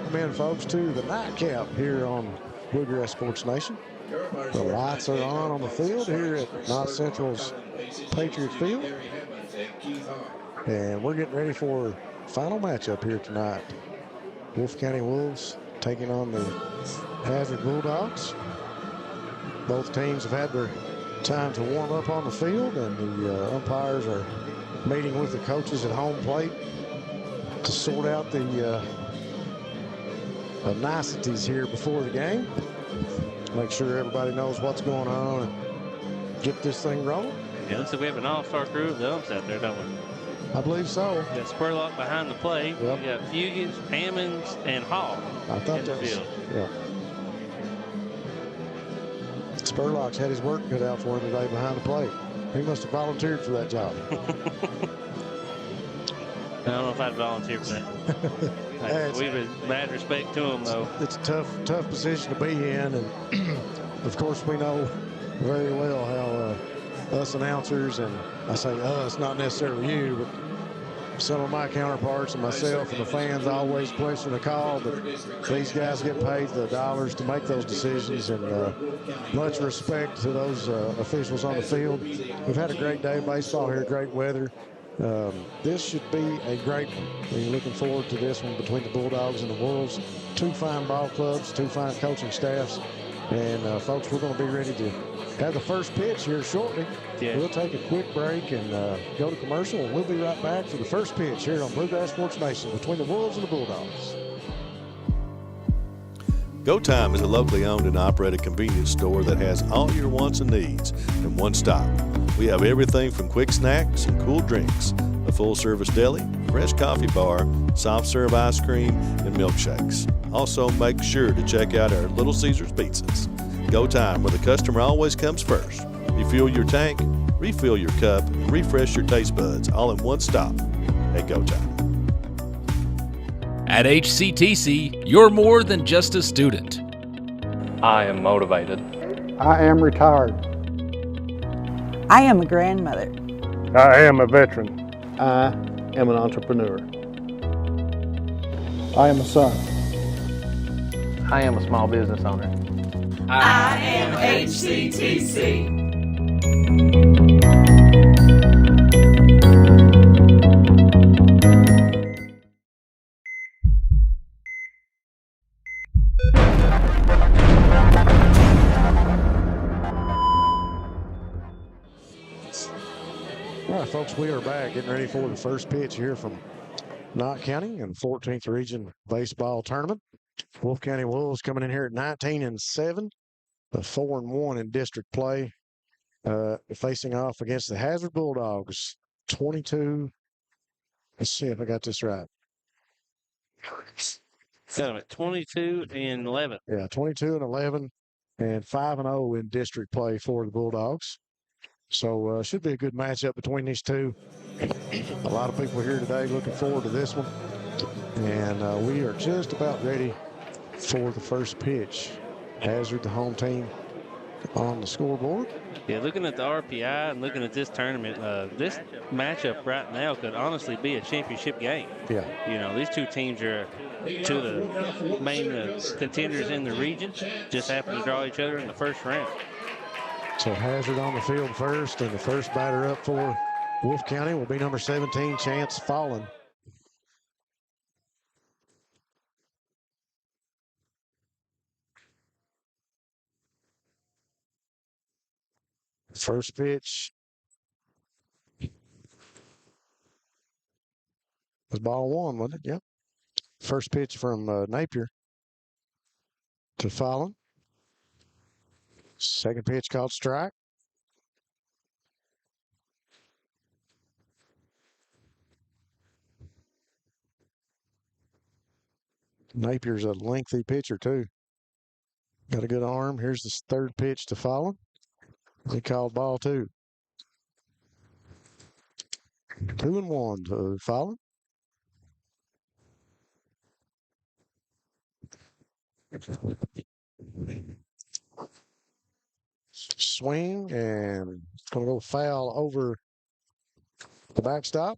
welcome in, folks, to the nightcap here on Bluegrass Sports Nation. The lights are on the field here at North Central's Patriot Field. And we're getting ready for final matchup here tonight. Wolfe County Wolves taking on the Hazard Bullodgs. Both teams have had their time to warm up on the field, and the umpires are meeting with the coaches at home plate to sort out the niceties here before the game. Make sure everybody knows what's going on and get this thing rolling. Yeah, looks like we have an all-star crew of the umps out there, don't we? I believe so. We got Spurlock behind the plate. Yep. We got Fugans, Hammonds, and Hall in the field. Yeah. Spurlock's had his work cut out for him today behind the plate. He must have volunteered for that job. I don't know if I'd volunteer for that. We have mad respect to him, though. It's a tough position to be in, and of course we know very well how us announcers, and I say us, not necessarily you, but some of my counterparts and myself and the fans always question the call, but these guys get paid the dollars to make those decisions, and much respect to those officials on the field. We've had a great day of baseball here, great weather. This should be a great one. We're looking forward to this one between the Bulldogs and the Wolves. Two fine ball clubs, two fine coaching staffs. And, folks, we're going to be ready to have the first pitch here shortly. Yeah. We'll take a quick break and go to commercial, and we'll be right back for the first pitch here on Bluegrass Sports Nation between the Wolves and the Bulldogs. Go Time is a locally owned and operated convenience store that has all your wants and needs in one stop. We have everything from quick snacks and cool drinks, a full-service deli, fresh coffee bar, soft-serve ice cream, and milkshakes. Also, make sure to check out our Little Caesars pizzas. Go Time, where the customer always comes first. Refuel your tank, refill your cup, and refresh your taste buds all in one stop at Go Time. At HCTC, you're more than just a student. I am motivated. I am retired. I am a grandmother. I am a veteran. I am an entrepreneur. I am a son. I am a small business owner. I am HCTC. All right, folks, we are back getting ready for the first pitch here from Knott County in the 14th Region Baseball Tournament. Wolfe County Wolves coming in here at 19-7, 4-1 in district play, facing off against the Hazard Bulldogs. 22. Let's see if I got this right. Got him at 22-11. Yeah, 22-11 and 5-0 in district play for the Bulldogs. So should be a good matchup between these two. A lot of people here today looking forward to this one. And we are just about ready for the first pitch. Hazard, the home team, on the scoreboard. Yeah, looking at the RPI and looking at this tournament, this matchup right now could honestly be a championship game. Yeah. You know, these two teams are two of the main contenders in the region. Just happen to draw each other in the first round. So Hazard on the field first, and the first batter up for Wolfe County will be number 17, Chance Fallon. First pitch was ball one, wasn't it? Yep. First pitch from Napier to Fallon. Second pitch called strike. Napier's a lengthy pitcher, too. Got a good arm. Here's the third pitch to Fallon. He called ball two. 2-1 to Fallon. Swing, and it's going to go foul over the backstop.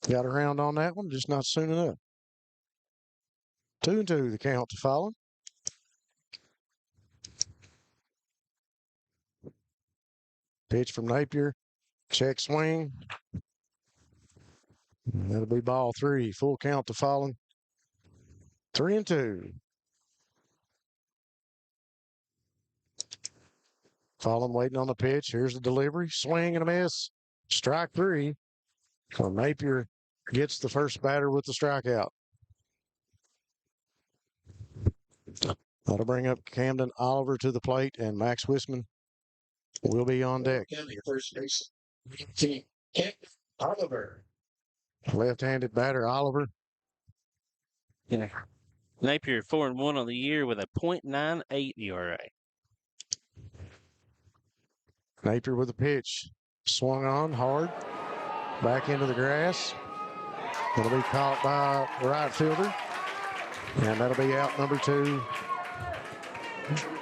Got around on that one, just not soon enough. 2-2 the count to Fallon. Pitch from Napier. Check swing. That'll be ball 3. Full count to Fallon. 3-2. Fallon waiting on the pitch. Here's the delivery. Swing and a miss. Strike 3. So Napier gets the first batter with the strikeout. That'll bring up Camden Oliver to the plate, and Max Wisman will be on deck. Oliver. Left-handed batter Oliver. Yeah. Napier 4-1 on the year with a .98 ERA. Napier with a pitch. Swung on hard. Back into the grass. It'll be caught by the right fielder. And that'll be out number 2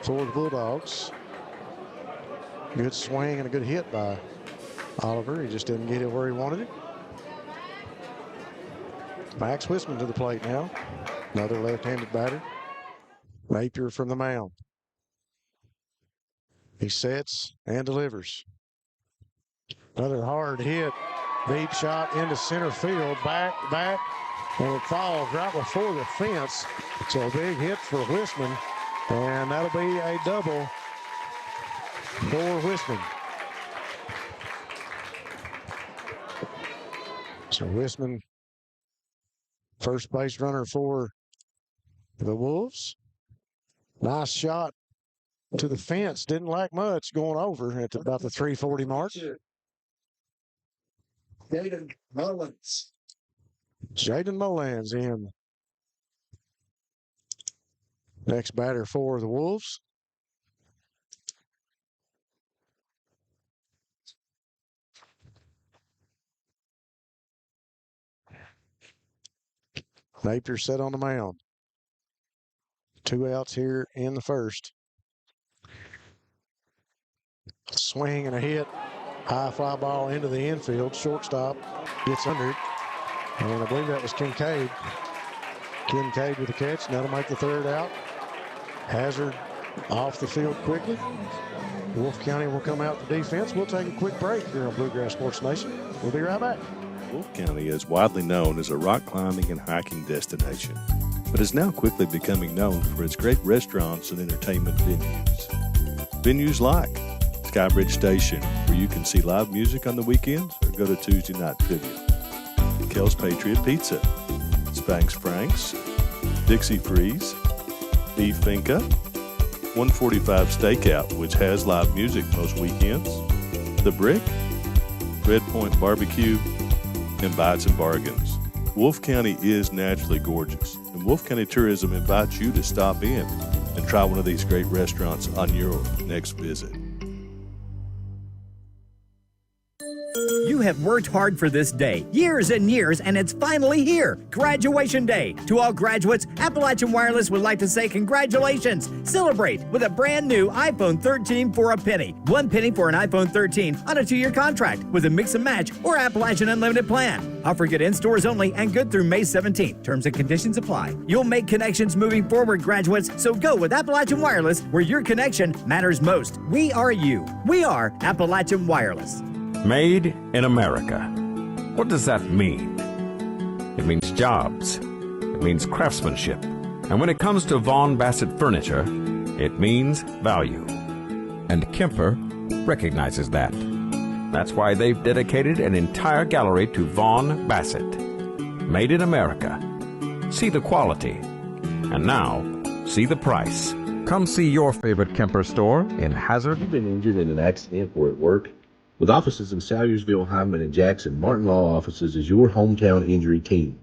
for the Bulldogs. Good swing and a good hit by Oliver. He just didn't get it where he wanted it. Max Wisman to the plate now. Another left-handed batter. Napier from the mound. He sets and delivers. Another hard hit. Deep shot into center field. Back, and it falls right before the fence. So a big hit for Wisman. And that'll be a double for Wisman. So Wisman, first base runner for the Wolves. Nice shot to the fence. Didn't lack much going over at about the 340 mark. Jaden Mullins. Jaden Mullins in. Next batter for the Wolves. Napier set on the mound. 2 outs here in the first. Swing and a hit. High fly ball into the infield. Shortstop gets under it. And I believe that was Kincaid. Kincaid with the catch. That'll make the 3rd out. Hazard off the field quickly. Wolfe County will come out to defense. We'll take a quick break here on Bluegrass Sports Nation. We'll be right back. Wolfe County is widely known as a rock climbing and hiking destination, but is now quickly becoming known for its great restaurants and entertainment venues. Venues like Skybridge Station, where you can see live music on the weekends or go to Tuesday night trivia. Kel's Patriot Pizza, Spanx Frank's, Dixie Freeze, Beef Finca, 145 Stakeout, which has live music most weekends, The Brick, Red Point Barbecue, and Bites and Bargains. Wolfe County is naturally gorgeous, and Wolfe County Tourism invites you to stop in and try one of these great restaurants on your next visit. You have worked hard for this day, years and years, and it's finally here. Graduation Day. To all graduates, Appalachian Wireless would like to say congratulations. Celebrate with a brand new iPhone 13 for a penny. 1 penny for an iPhone 13 on a 2-year contract with a mix and match or Appalachian Unlimited plan. Offer good in stores only and good through May 17th. Terms and conditions apply. You'll make connections moving forward, graduates, so go with Appalachian Wireless where your connection matters most. We are you. We are Appalachian Wireless. Made in America. What does that mean? It means jobs. It means craftsmanship. And when it comes to Vaughan Bassett furniture, it means value. And Kemper recognizes that. That's why they've dedicated an entire gallery to Vaughan Bassett. Made in America. See the quality. And now, see the price. Come see your favorite Kemper store in Hazard. You've been injured in an accident or at work? With offices in Salyersville, Hindman, and Jackson, Martin Law Offices is your hometown injury team.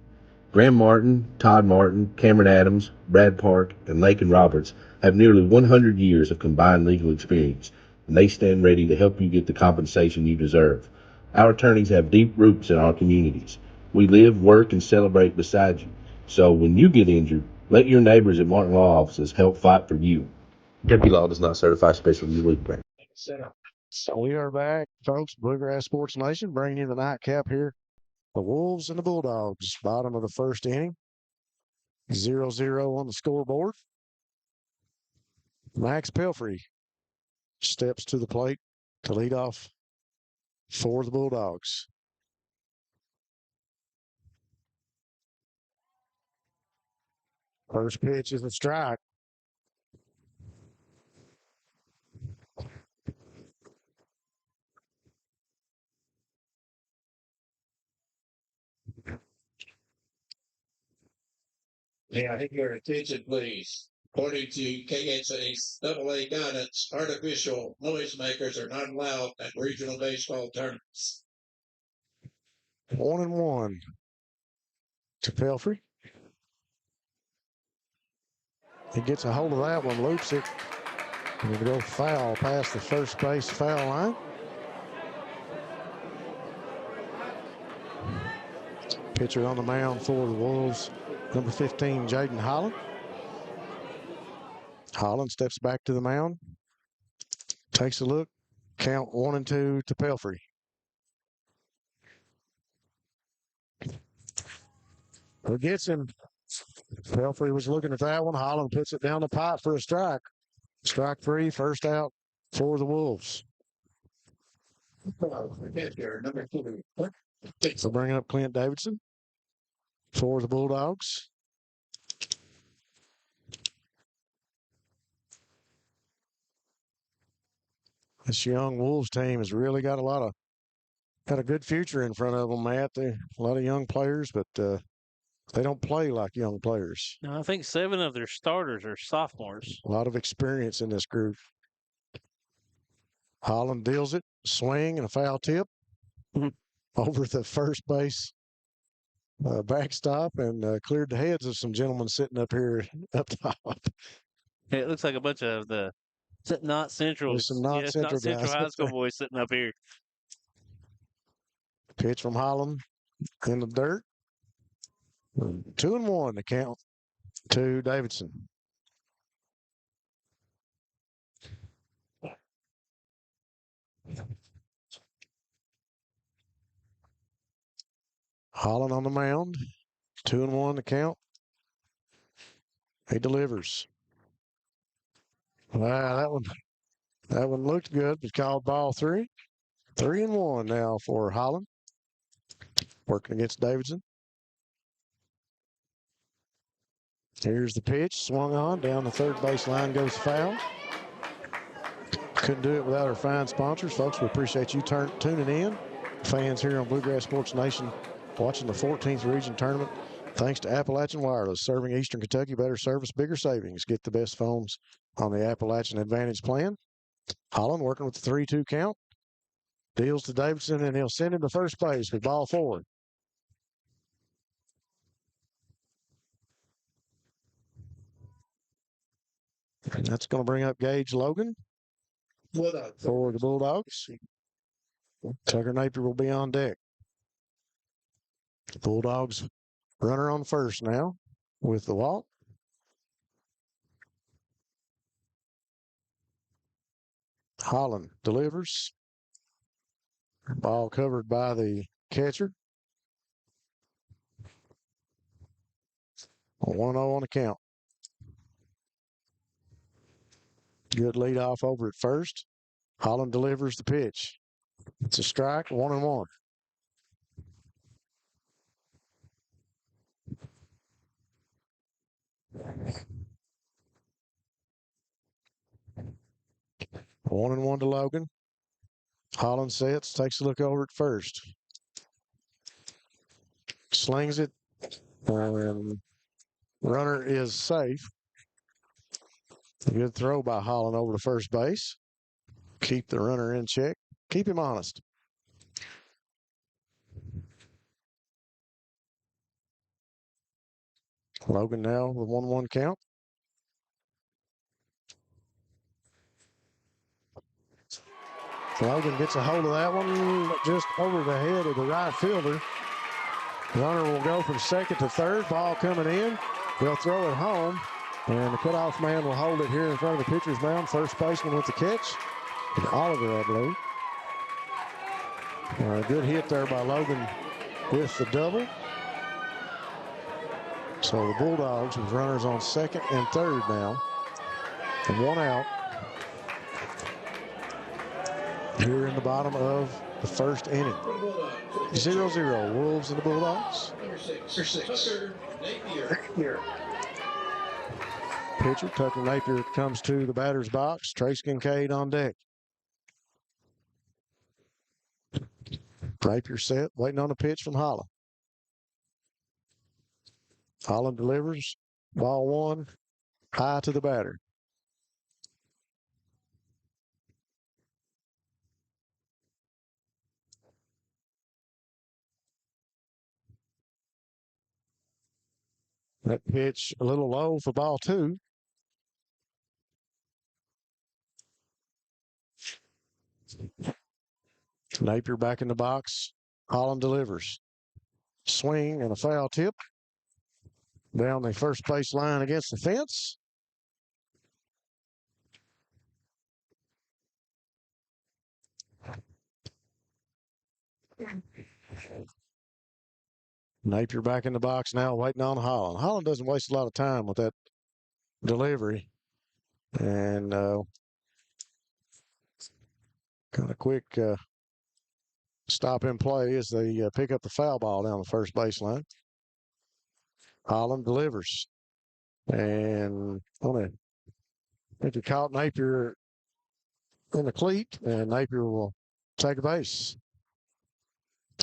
Graham Martin, Todd Martin, Cameron Adams, Brad Park, and Lakin Roberts have nearly 100 years of combined legal experience, and they stand ready to help you get the compensation you deserve. Our attorneys have deep roots in our communities. We live, work, and celebrate beside you. So when you get injured, let your neighbors at Martin Law Offices help fight for you. Deputy Law does not certify special legal branch. So we are back, folks. Bluegrass Sports Nation, bringing you the nightcap here. The Wolves and the Bulldogs, bottom of the first inning. 0-0 on the scoreboard. Max Pelfrey steps to the plate to lead off for the Bulldogs. First pitch is a strike. May I have your attention, please? According to KHA's AA guidance, artificial noisemakers are not allowed at regional baseball tournaments. 1-1 to Pelfrey. He gets a hold of that one, loops it, and it'll go foul past the first base foul line. Pitcher on the mound for the Wolves, number 15, Jaden Holland. Holland steps back to the mound, takes a look, count 1-2 to Pelfrey. Who gets him? Pelfrey was looking at that one. Holland puts it down the pipe for a strike. Strike 3, first out for the Wolves. So bring up Clint Davidson for the Bulldogs. This young Wolves team has really got a good future in front of them, Matt. A lot of young players, but they don't play like young players. No, I think 7 of their starters are sophomores. A lot of experience in this group. Holland deals it, swing and a foul tip over the first base backstop and cleared the heads of some gentlemen sitting up here up top. It looks like a bunch of the not Central. There's some not Central guys high school boys sitting up here. Pitch from Holland in the dirt. 2-1 to count to Davidson. Holland on the mound. 2-1 to count. He delivers. Wow, that one looked good, but called ball 3. 3-1 now for Holland. Working against Davidson. Here's the pitch, swung on, down the third base line goes foul. Couldn't do it without our fine sponsors. Folks, we appreciate you tuning in. Fans here on Bluegrass Sports Nation watching the 14th Region Tournament. Thanks to Appalachian Wireless, serving Eastern Kentucky, better service, bigger savings. Get the best phones on the Appalachian Advantage plan. Holland working with the 3-2 count. Deals to Davidson, and he'll send him to first base with ball 4. And that's going to bring up Gage Logan for the Bulldogs. Tucker Napier will be on deck. Bulldogs runner on first now with the walk. Holland delivers. Ball covered by the catcher. 1-0 on the count. Good leadoff over at first. Holland delivers the pitch. It's a strike, 1-1. One and one to Logan. Holland sets, takes a look over at first. Slings it. Runner is safe. A good throw by Holland over to first base. Keep the runner in check. Keep him honest. Logan now with 1-1 count. Logan gets a hold of that one just over the head of the right fielder. Runner will go from second to third. Ball coming in. They'll throw it home. And the cutoff man will hold it here in front of the pitcher's mound. First baseman with the catch. Oliver, I believe. Good hit there by Logan with the double. So the Bulldogs with runners on second and third now. And one out. Here in the bottom of the first inning. 0-0, Wolves and the Bulldogs. Number 6, Tucker Napier. Pitcher Tucker Napier comes to the batter's box. Trace Kincaid on deck. Napier set, waiting on a pitch from Holland. Holland delivers. Ball one, high to the batter. That pitch a little low for ball two. Napier back in the box. Holland delivers. Swing and a foul tip. Down the first base line against the fence. Napier back in the box now, waiting on Holland. Holland doesn't waste a lot of time with that delivery. And kind of quick stop in play as they pick up the foul ball down the first baseline. Holland delivers. And I think he caught Napier in the cleat, and Napier will take a base.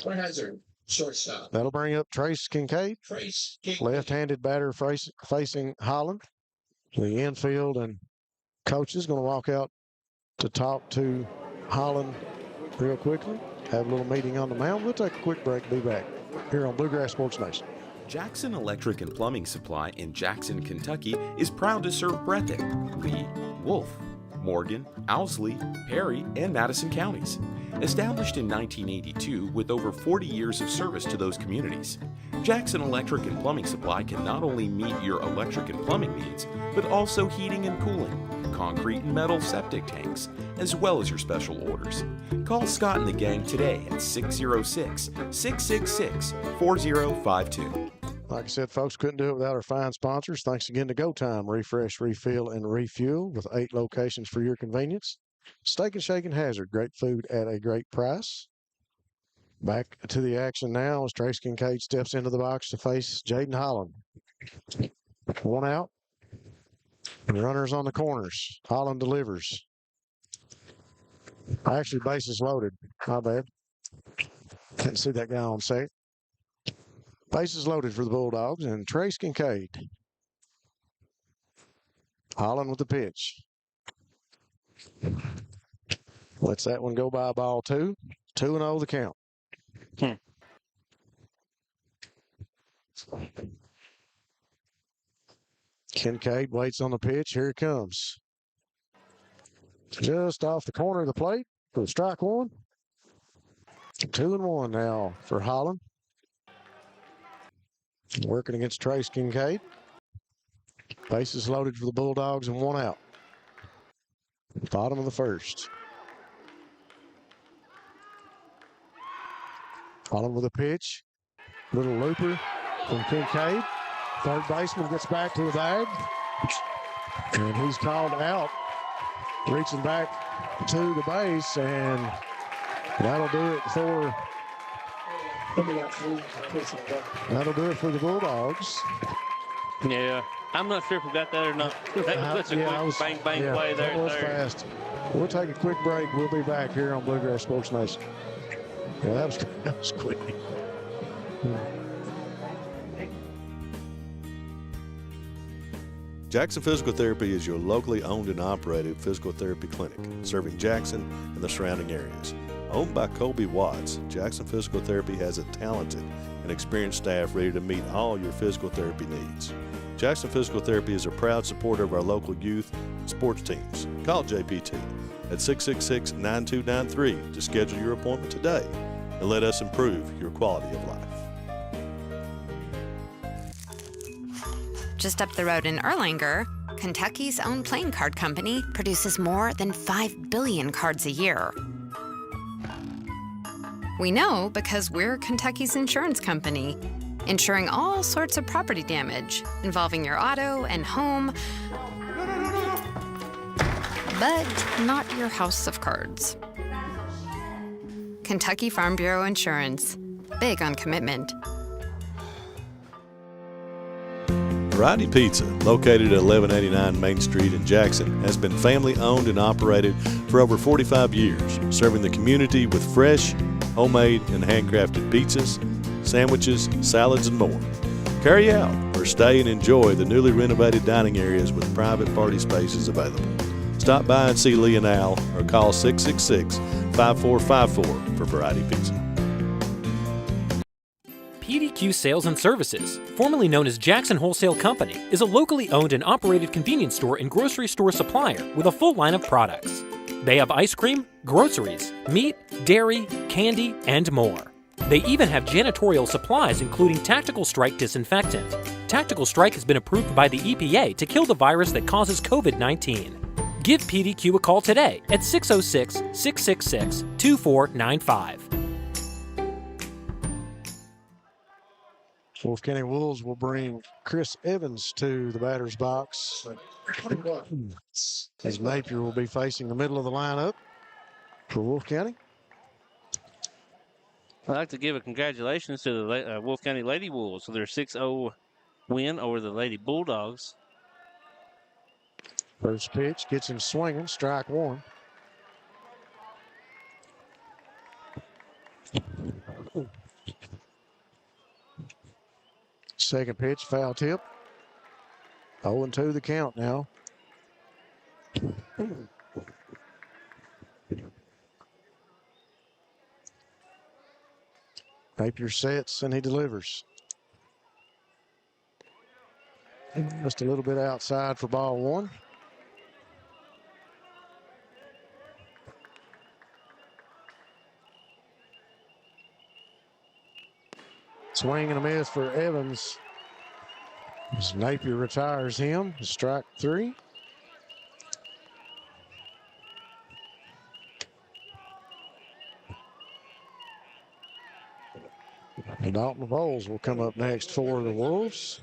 Hazard, shortstop. That'll bring up Trace Kincaid. Left-handed batter facing Holland. The infield and coach is going to walk out to talk to Holland real quickly. Have a little meeting on the mound. We'll take a quick break. Be back here on Bluegrass Sports Nation. Jackson Electric and Plumbing Supply in Jackson, Kentucky is proud to serve Breathitt, Lee, Wolfe, Morgan, Owsley, Perry, and Madison counties. Established in 1982 with over 40 years of service to those communities, Jackson Electric and Plumbing Supply can not only meet your electric and plumbing needs, but also heating and cooling, concrete and metal septic tanks, as well as your special orders. Call Scott and the gang today at 606-666-4052. Like I said, folks, couldn't do it without our fine sponsors. Thanks again to Go Time Refresh, Refill, and Refuel with 8 locations for your convenience. Steak and Shake and Hazard, great food at a great price. Back to the action now as Trace Kincaid steps into the box to face Jaden Holland. One out. Runners on the corners. Holland delivers. Actually, bases loaded. My bad. Can't see that guy on second. Bases loaded for the Bulldogs and Trace Kincaid. Holland with the pitch. Lets that one go by, ball two. 2-0 the count. Kincaid waits on the pitch. Here it comes. Just off the corner of the plate for strike one. 2-1 now for Holland. Working against Trace Kincaid. Bases loaded for the Bulldogs and one out. Bottom of the first. Holland with a pitch. Little looper from Kincaid. Third baseman gets back to the bag. And he's called out. Reaching back to the base, and that'll do it for the Bulldogs. Yeah, I'm not sure if we got that or not. That's a quick bang play there. That was fast. We'll take a quick break. We'll be back here on Bluegrass Sports Nation. Yeah, that was quick. Jackson Physical Therapy is your locally owned and operated physical therapy clinic, serving Jackson and the surrounding areas. Owned by Colby Watts, Jackson Physical Therapy has a talented and experienced staff ready to meet all your physical therapy needs. Jackson Physical Therapy is a proud supporter of our local youth and sports teams. Call JPT at 666-9293 to schedule your appointment today and let us improve your quality of life. Just up the road in Erlanger, Kentucky's own playing card company produces more than 5 billion cards a year. We know because we're Kentucky's insurance company. insuring all sorts of property damage involving your auto and home, but not your house of cards. Kentucky Farm Bureau Insurance. Big on commitment. Variety Pizza, located at 1189 Main Street in Jackson, has been family owned and operated for over 45 years, serving the community with fresh, homemade, and handcrafted pizzas, sandwiches, salads, and more. Carry out or stay and enjoy the newly renovated dining areas with private party spaces available. Stop by and see Lee and Al or call 666-5454 for Variety Pizza. PDQ Sales and Services, formerly known as Jackson Wholesale Company, is a locally owned and operated convenience store and grocery store supplier with a full line of products. They have ice cream, groceries, meat, dairy, candy, and more. They even have janitorial supplies including Tactical Strike disinfectant. Tactical Strike has been approved by the EPA to kill the virus that causes COVID-19. Give PDQ a call today at 606-666-2495. Wolfe County Wolves will bring Chris Evans to the batter's box, as Napier will be facing the middle of the lineup for Wolfe County. I'd like to give a congratulations to the Wolfe County Lady Wolves for their 6-0 win over the Lady Bulldogs. First pitch gets him swinging, strike one. Second pitch, foul tip. 0-2 the count now. Napier sets and he delivers. Just a little bit outside for ball one. Swing and a miss for Evans. As Napier retires him, strike three. And Dalton Bowles will come up next for the Wolves.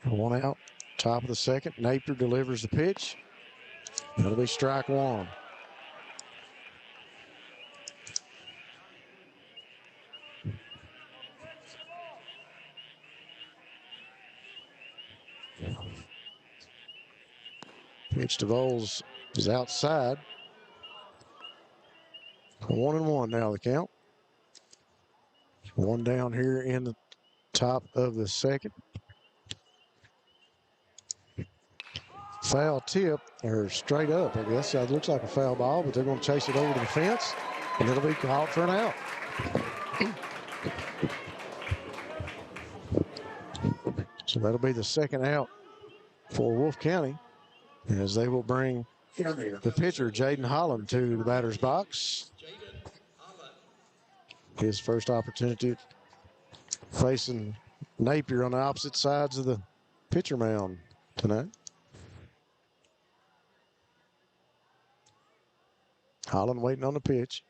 One out, top of the second. Napier delivers the pitch. That'll be strike one. Pitch to Bowles is outside. 1-1 now the count. One down here in the top of the second. Foul tip, or straight up, I guess. It looks like a foul ball, but they're going to chase it over to the fence, and it'll be called for an out. So that'll be the second out for Wolfe County, as they will bring the pitcher, Jaden Holland, to the batter's box. His first opportunity facing Napier on the opposite sides of the pitcher mound tonight. Holland waiting on the pitch.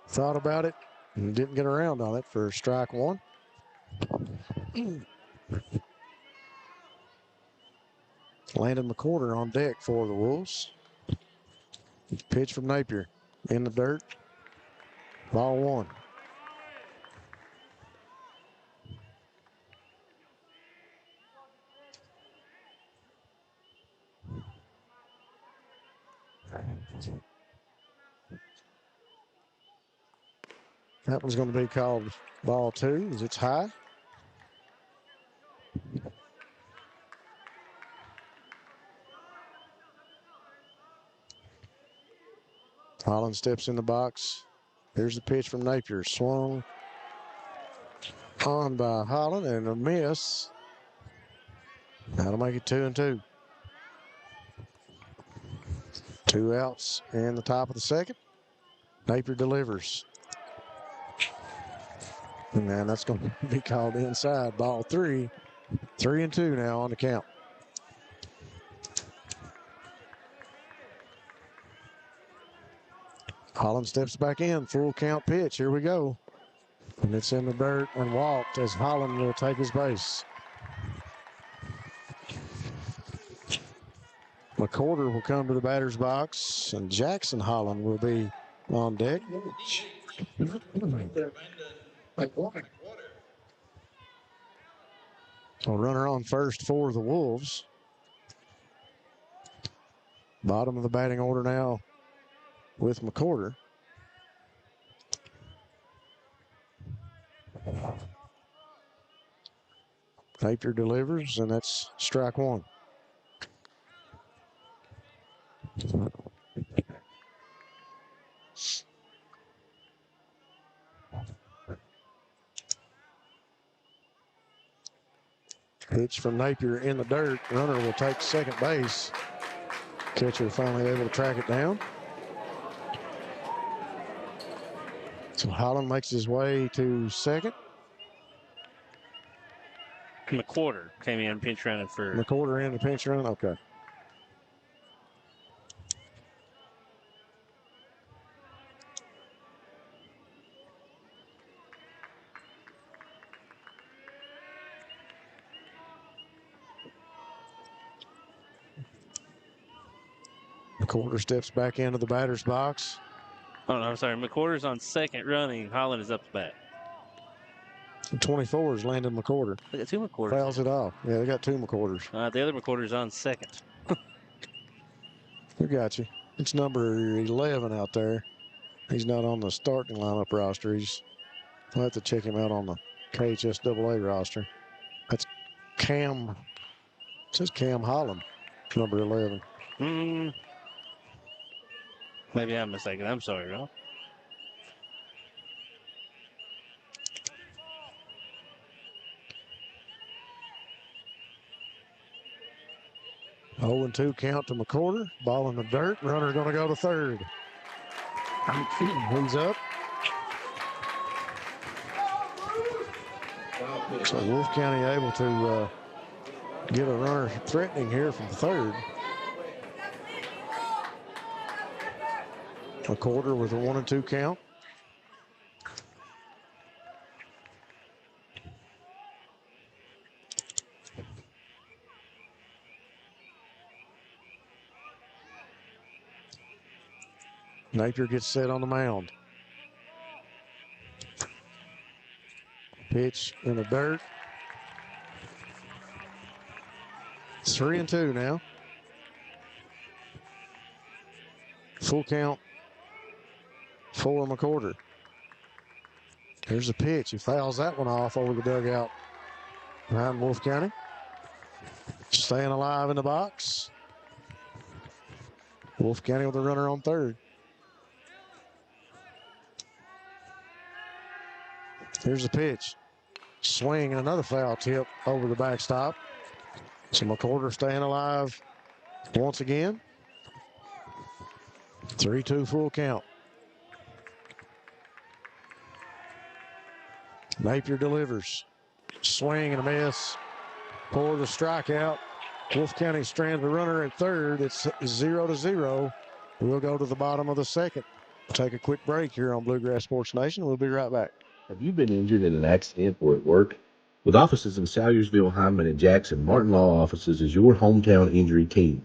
Thought about it and didn't get around on it for strike one. Landon McCorder on deck for the Wolves. Pitch from Napier in the dirt. Ball one. That one's going to be called ball two as it's high. Holland steps in the box. Here's the pitch from Napier. Swung on by Holland and a miss. That'll make it 2-2. Two outs in the top of the second. Napier delivers. And that's going to be called inside. Ball three. 3-2 now on the count. Holland steps back in, full count pitch. Here we go. And it's in the dirt and walked as Holland will take his base. McCorder will come to the batter's box, and Jackson Holland will be on deck. A runner on first for the Wolves. Bottom of the batting order now with McCorder. Napier delivers, and that's strike one. Pitch from Napier in the dirt. Runner will take second base. Catcher finally able to track it down. So Holland makes his way to second. McCorder came in pinch running for. McCorder in the pinch run. Okay. McCorder steps back into the batter's box. Oh, no, I'm sorry. McCorder's on second running. Holland is up the bat. 24 is Landon McCorder. They got two McCorders. Fouls it off. Yeah, they got two McCorders. The other McCorder's on second. We got you. It's number 11 out there. He's not on the starting lineup roster. We'll have to check him out on the KHSAA roster. That's Cam. It says Cam Holland, number 11. Maybe I'm mistaken. I'm sorry, Ralph. Oh, 2 count to McCorder. Ball in the dirt. Runner going to go to third. He's up. So Wolfe County able to get a runner threatening here from third. McCorder with a 1-2 count. Napier gets set on the mound. Pitch in the dirt. 3-2 now. Full count for McCorder. Here's the pitch. He fouls that one off over the dugout behind Wolfe County. Staying alive in the box. Wolfe County with a runner on third. Here's the pitch. Swing and another foul tip over the backstop. So McCorder staying alive once again. 3-2 full count. Napier delivers. Swing and a miss for the strikeout. Wolfe County strands the runner at third. It's 0-0. We'll go to the bottom of the second. We'll take a quick break here on Bluegrass Sports Nation. We'll be right back. Have you been injured in an accident or at work? With offices in Salyersville, Hindman, and Jackson, Martin Law Offices is your hometown injury team.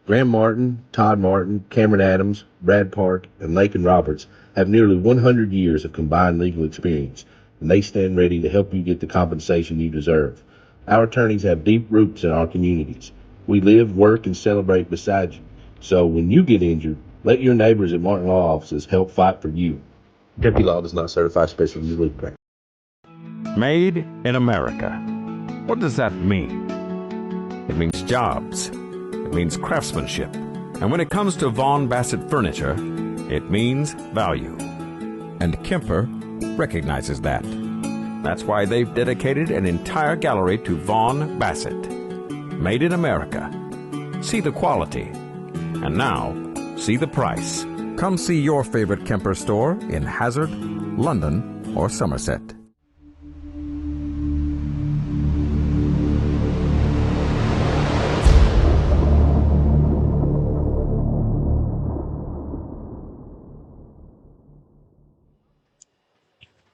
Graham Martin, Todd Martin, Cameron Adams, Brad Park, and Lakin Roberts have nearly 100 years of combined legal experience, and they stand ready to help you get the compensation you deserve. Our attorneys have deep roots in our communities. We live, work, and celebrate beside you. So when you get injured, let your neighbors at Martin Law Offices help fight for you. Deputy Law does not certify special legal practice. Made in America. What does that mean? It means jobs. It means craftsmanship. And when it comes to Vaughan Bassett furniture, it means value. And Kemper recognizes that. That's why they've dedicated an entire gallery to Vaughan Bassett. Made in America. See the quality. And now, see the price. Come see your favorite Kemper store in Hazard, London, or Somerset.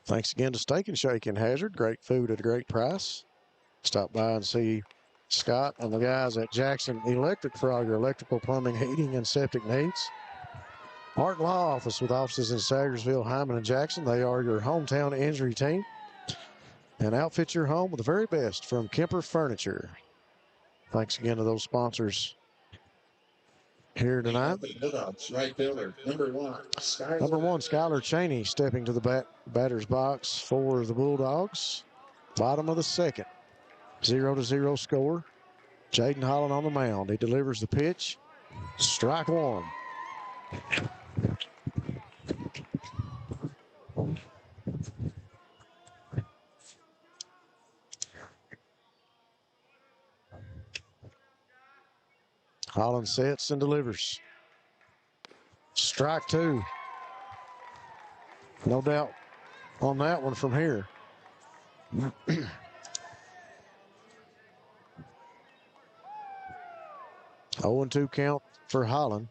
Thanks again to Steak and Shake in Hazard. Great food at a great price. Stop by and see Scott and the guys at Jackson Electric for all your electrical, plumbing, heating, and septic needs. Martin Law Office with offices in Sayersville, Hindman, and Jackson. They are your hometown injury team. And outfit your home with the very best from Kemper Furniture. Thanks again to those sponsors here tonight. Right fielder, number one, Skylar Chaney stepping to the batter's box for the Bulldogs. Bottom of the second. 0-0 score. Jaden Holland on the mound. He delivers the pitch. Strike one. Holland sets and delivers. Strike two. No doubt on that one from here. 0-2 count for Holland.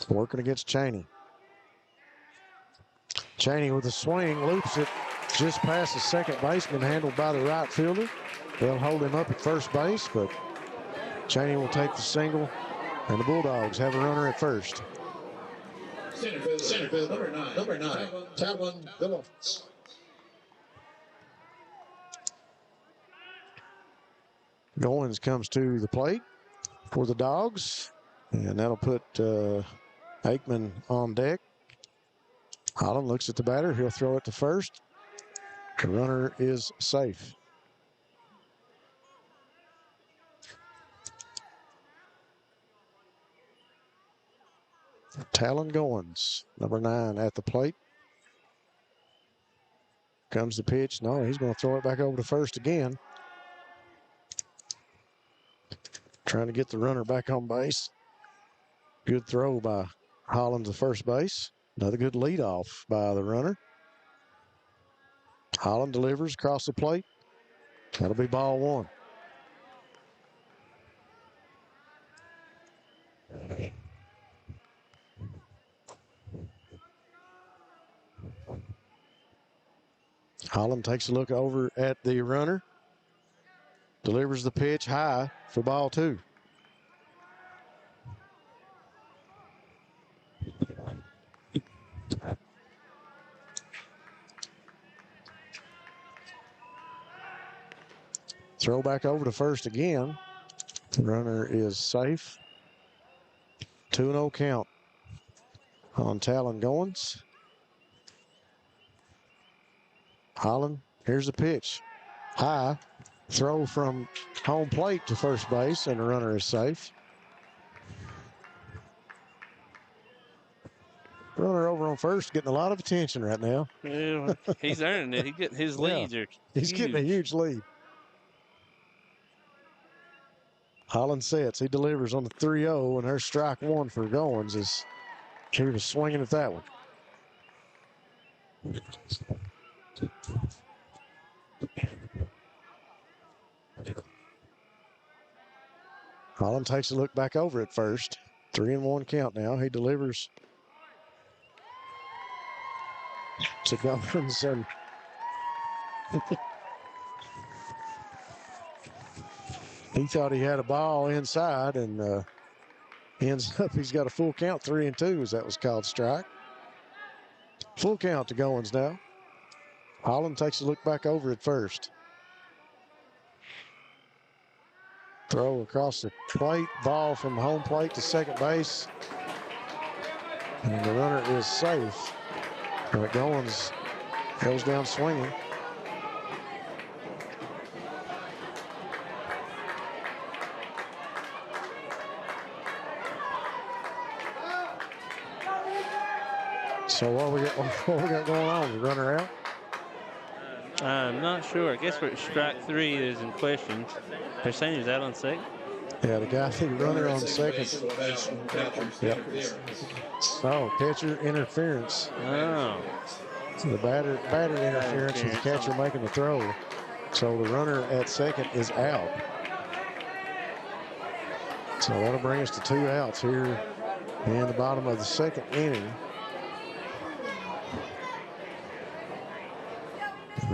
Working against Chaney. Chaney with a swing, loops it just past the second baseman, handled by the right fielder. They'll hold him up at first base, but Chaney will take the single, and the Bulldogs have a runner at first. Center field, number nine, Talon Goens. Goens comes to the plate for the Dogs, and that'll put Aikman on deck. Holland looks at the batter. He'll throw it to first. The runner is safe. Talon Goens, number 9 at the plate. Comes the pitch. No, he's going to throw it back over to first again. Trying to get the runner back on base. Good throw by Holland to first base. Another good leadoff by the runner. Holland delivers across the plate. That'll be ball one. Holland takes a look over at the runner. Delivers the pitch high for ball two. Throw back over to first again. The runner is safe. 2-0 count on Talon Goens. Holland, here's the pitch. High. Throw from home plate to first base, and the runner is safe. Runner over on first getting a lot of attention right now. Yeah, he's earning it. He's getting his leads. Yeah, he's getting a huge lead. Holland sets. He delivers on the 3-0, and there's strike one for Goens as he was swinging at that one. Holland takes a look back over at first. 3-1 count now. He delivers to Goens, and he thought he had a ball inside, and ends up he's got a full count, 3-2, as that was called strike. Full count to Goens now. Holland takes a look back over at first. Throw across the plate, ball from home plate to second base. And the runner is safe. But Goens goes down swinging. So what we got going on? The runner out? I'm not sure. I guess we're strike three is in question. They're saying he's out on second. Yeah, the guy, the runner on second. Yep. Oh, catcher interference. Oh. So the batter interference with the catcher making the throw. So the runner at second is out. So that'll bring us to 2 outs here in the bottom of the second inning.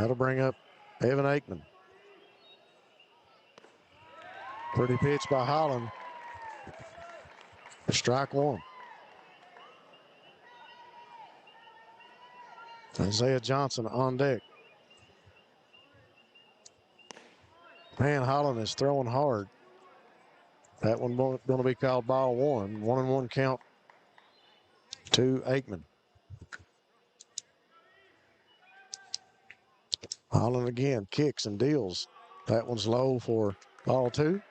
That'll bring up Evan Aikman. Pretty pitch by Holland. Strike one. Isaiah Johnson on deck. Man, Holland is throwing hard. That one going to be called ball one. 1-1 count to Aikman. Holland again kicks and deals. That one's low for ball two.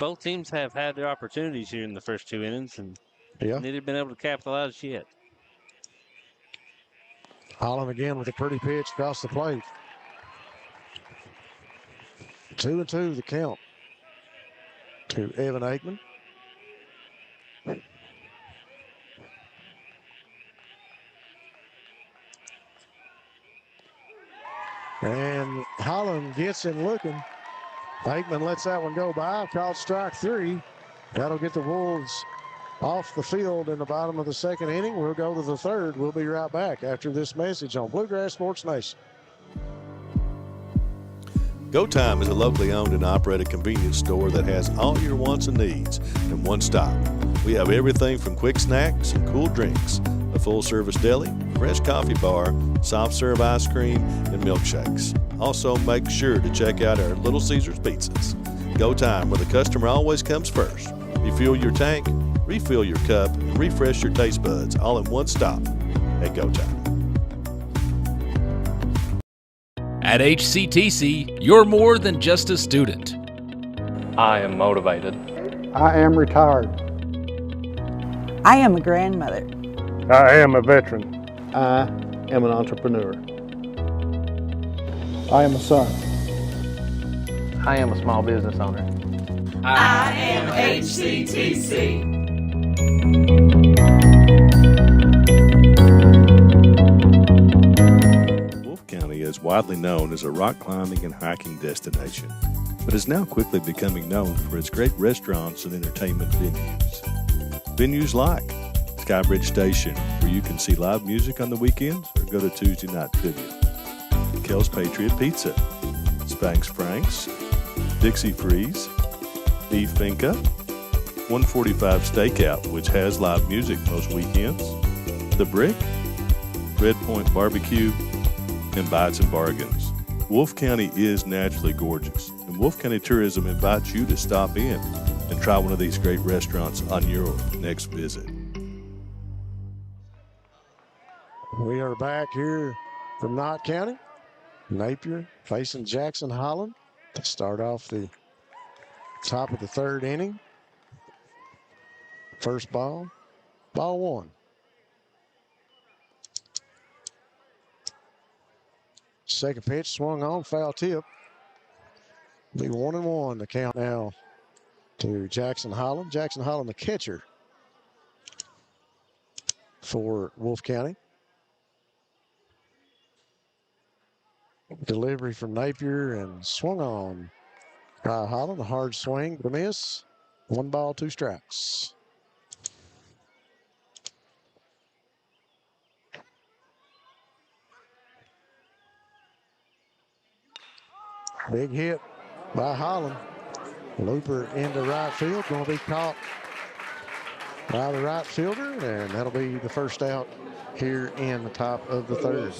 Both teams have had their opportunities here in the first 2 innings, and neither been able to capitalize yet. Holland again with a pretty pitch across the plate. 2-2 the count to Evan Aikman. And Holland gets him looking. Aikman lets that one go by. Called strike three. That'll get the Wolves off the field in the bottom of the second inning. We'll go to the third. We'll be right back after this message on Bluegrass Sports Nation. Go Time is a locally owned and operated convenience store that has all your wants and needs in one stop. We have everything from quick snacks and cool drinks, a full-service deli, fresh coffee bar, soft-serve ice cream, and milkshakes. Also, make sure to check out our Little Caesars pizzas. Go Time, where the customer always comes first. Refuel your tank, refill your cup, and refresh your taste buds all in one stop at Go Time. At HCTC, you're more than just a student. I am motivated. I am retired. I am a grandmother. I am a veteran. I am an entrepreneur. I am a son. I am a small business owner. I am HCTC. Wolfe County is widely known as a rock climbing and hiking destination, but is now quickly becoming known for its great restaurants and entertainment venues. Venues like Skybridge Station, where you can see live music on the weekends or go to Tuesday night trivia. Kel's Patriot Pizza, Spanx Frank's, Dixie Freeze, Beef Finca, 145 Stakeout, which has live music most weekends, The Brick, Red Point Barbecue, and Bites and Bargains. Wolfe County is naturally gorgeous, and Wolfe County Tourism invites you to stop in and try one of these great restaurants on your next visit. We are back here from Knott County. Napier facing Jackson Holland to start off the top of the third inning. First ball, ball one. Second pitch swung on, foul tip. Be 1-1 to count now to Jackson Holland. Jackson Holland, the catcher for Wolfe County. Delivery from Napier and swung on by Holland. A hard swing, but a miss. 1 ball, 2 strikes. Big hit by Holland. Looper into right field. Going to be caught by the right fielder, and that'll be the first out here in the top of the third.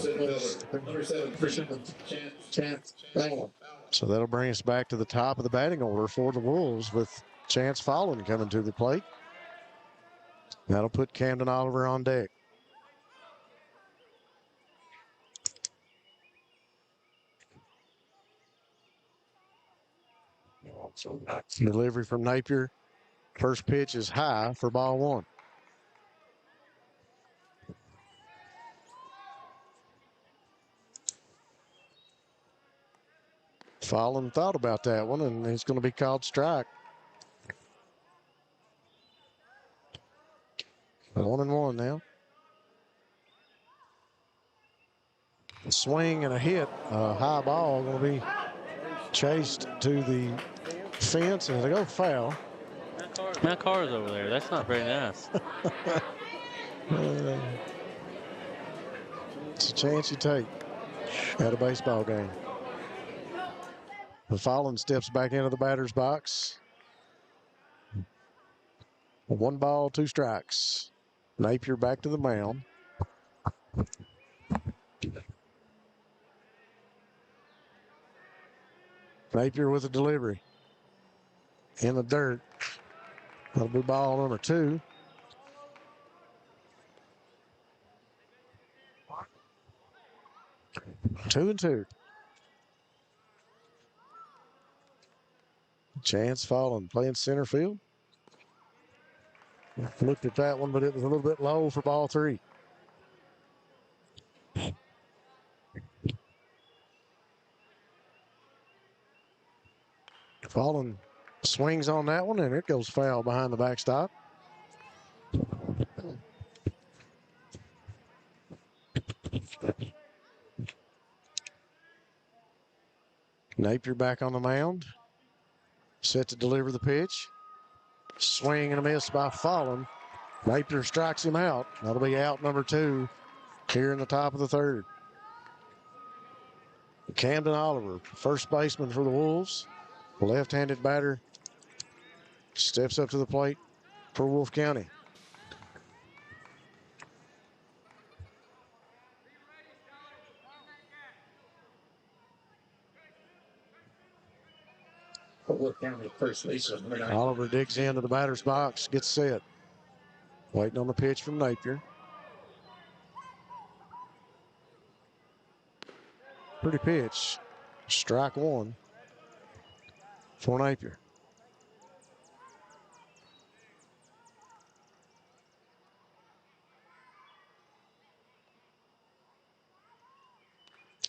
So that'll bring us back to the top of the batting order for the Wolves with Chance Fallon coming to the plate. That'll put Camden Oliver on deck. Delivery from Napier. First pitch is high for ball one. Fallon thought about that one, and it's going to be called strike. 1-1 now. A swing and a hit. A high ball going to be chased to the fence, and it'll go foul. My car's over there. That's not very nice. It's a chance you take at a baseball game. The Fallon steps back into the batter's box. 1 ball, 2 strikes. Napier back to the mound. Napier with a delivery. In the dirt. That'll be ball number 2. Two and 2. Chance Fallon playing center field. Looked at that one, but it was a little bit low for ball 3. Fallon swings on that one, and it goes foul behind the backstop. Napier back on the mound. Set to deliver the pitch. Swing and a miss by Fallon. Napier strikes him out. That'll be out number 2 here in the top of the 3rd. Camden Oliver, first baseman for the Wolves. Left-handed batter, steps up to the plate for Wolfe County. Oliver digs into the batter's box, gets set. Waiting on the pitch from Napier. Pretty pitch. Strike 1 for Napier.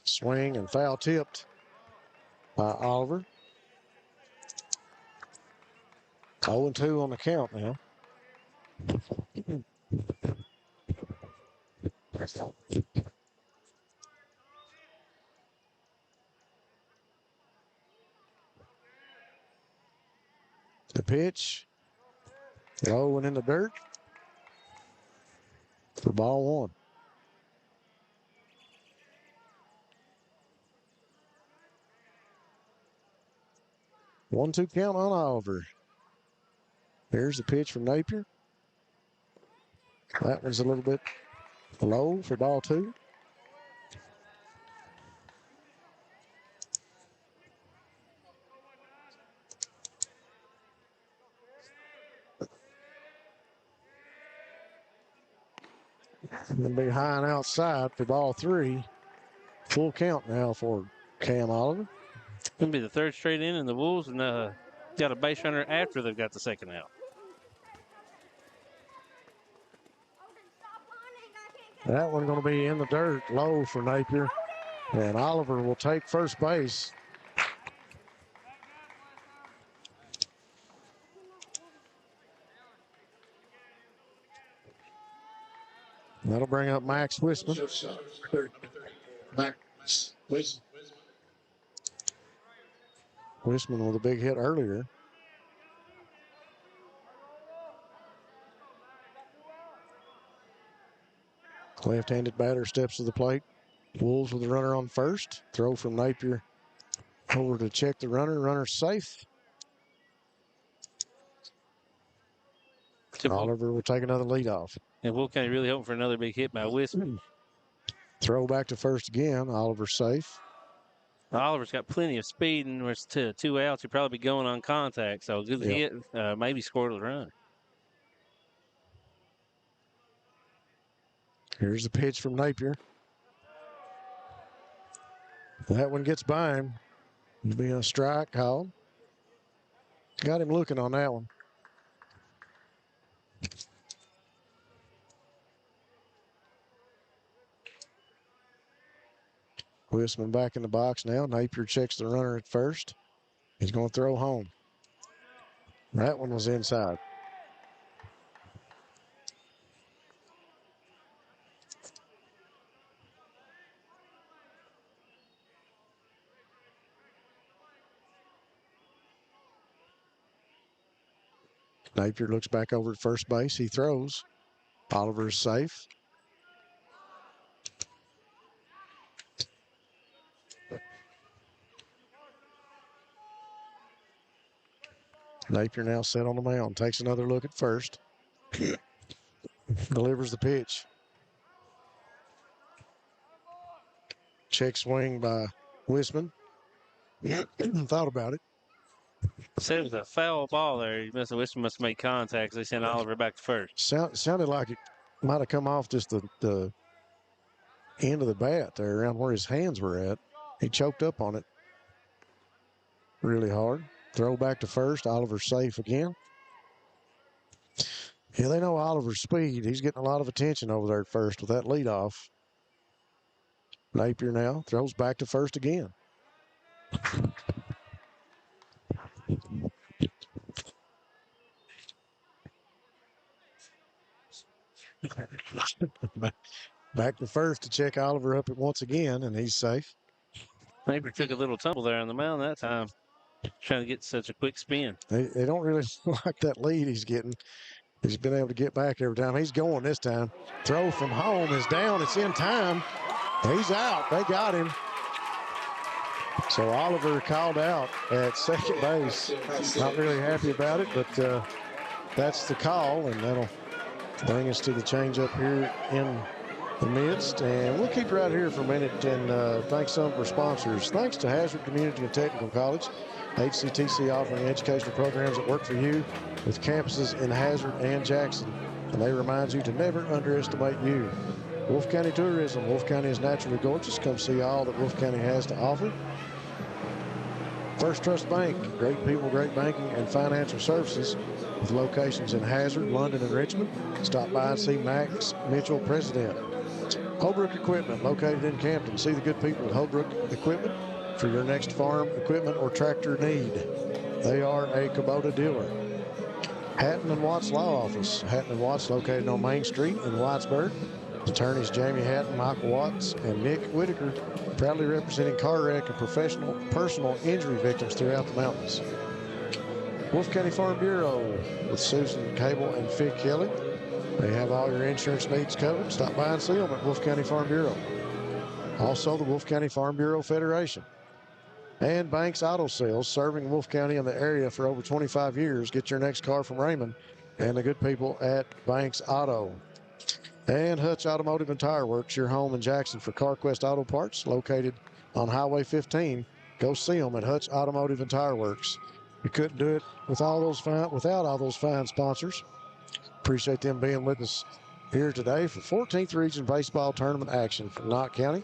Swing and foul tipped by Oliver. 0-2 on the count now. The pitch. Low and in the dirt. For ball 1. One-two count on Oliver. Here's the pitch from Napier. That one's a little bit low for ball 2. Gonna be high and outside for ball 3. Full count now for Cam Oliver. Gonna be the 3rd straight inning. The Wolves and got a base runner after they've got the 2nd out. That one going to be in the dirt, low for Napier. And Oliver will take first base. That'll bring up Max Wisman. Wisman with a big hit earlier. Left-handed batter steps to the plate. Wolves with the runner on first. Throw from Napier over to check the runner. Runner safe. Oliver will take another leadoff. And Wolfe County really hoping for another big hit by Wisman. Throw back to first again. Oliver safe. Oliver's got plenty of speed, and with 2 outs, he'll probably be going on contact. So good hit, maybe scored a run. Here's the pitch from Napier. That one gets by him. It'll be a strike called. Got him looking on that one. Wisman back in the box now. Napier checks the runner at first. He's going to throw home. That one was inside. Napier looks back over at first base. He throws. Oliver's safe. Napier now set on the mound. Takes another look at first. Delivers the pitch. Check swing by Wisman. Thought about it. Said it was a foul ball there. Must have made contact. They sent Oliver back to first. Sounded like it might have come off just the end of the bat there around where his hands were at. He choked up on it really hard. Throw back to first. Oliver's safe again. Yeah, they know Oliver's speed. He's getting a lot of attention over there at first with that leadoff. Napier now throws back to first again. Back to first to check Oliver up once again, and he's safe. Napier took a little tumble there on the mound that time, trying to get such a quick spin. They don't really like that lead he's getting. He's been able to get back every time. He's going this time. Throw from home is down. It's in time. He's out. They got him. So Oliver called out at second base. Not really happy about it, but that's the call, and that'll bring us to the changeup here in the midst. And we'll keep right here for a minute and thank some of our sponsors. Thanks to Hazard Community and Technical College, HCTC offering educational programs that work for you with campuses in Hazard and Jackson. And they remind you to never underestimate you. Wolfe County Tourism. Wolfe County is naturally gorgeous. Come see all that Wolfe County has to offer. First Trust Bank, great people, great banking and financial services with locations in Hazard, London, and Richmond. Stop by and see Max Mitchell, President. Holbrook Equipment, located in Campton. See the good people at Holbrook Equipment for your next farm equipment or tractor need. They are a Kubota dealer. Hatton and Watts Law Office. Hatton and Watts, located on Main Street in Whitesburg. Attorneys Jamie Hatton, Michael Watts, and Nick Whitaker, proudly representing car wreck and personal injury victims throughout the mountains. Wolfe County Farm Bureau with Susan Cable and Fig Kelly. They have all your insurance needs covered. Stop by and see them at Wolfe County Farm Bureau. Also, the Wolfe County Farm Bureau Federation. And Banks Auto Sales, serving Wolfe County and the area for over 25 years. Get your next car from Raymond and the good people at Banks Auto. And Hutch Automotive and Tire Works, your home in Jackson for CarQuest Auto Parts, located on Highway 15. Go see them at Hutch Automotive and Tire Works. You couldn't do it without all those fine sponsors. Appreciate them being with us here today for 14th Region Baseball Tournament action from Knott County.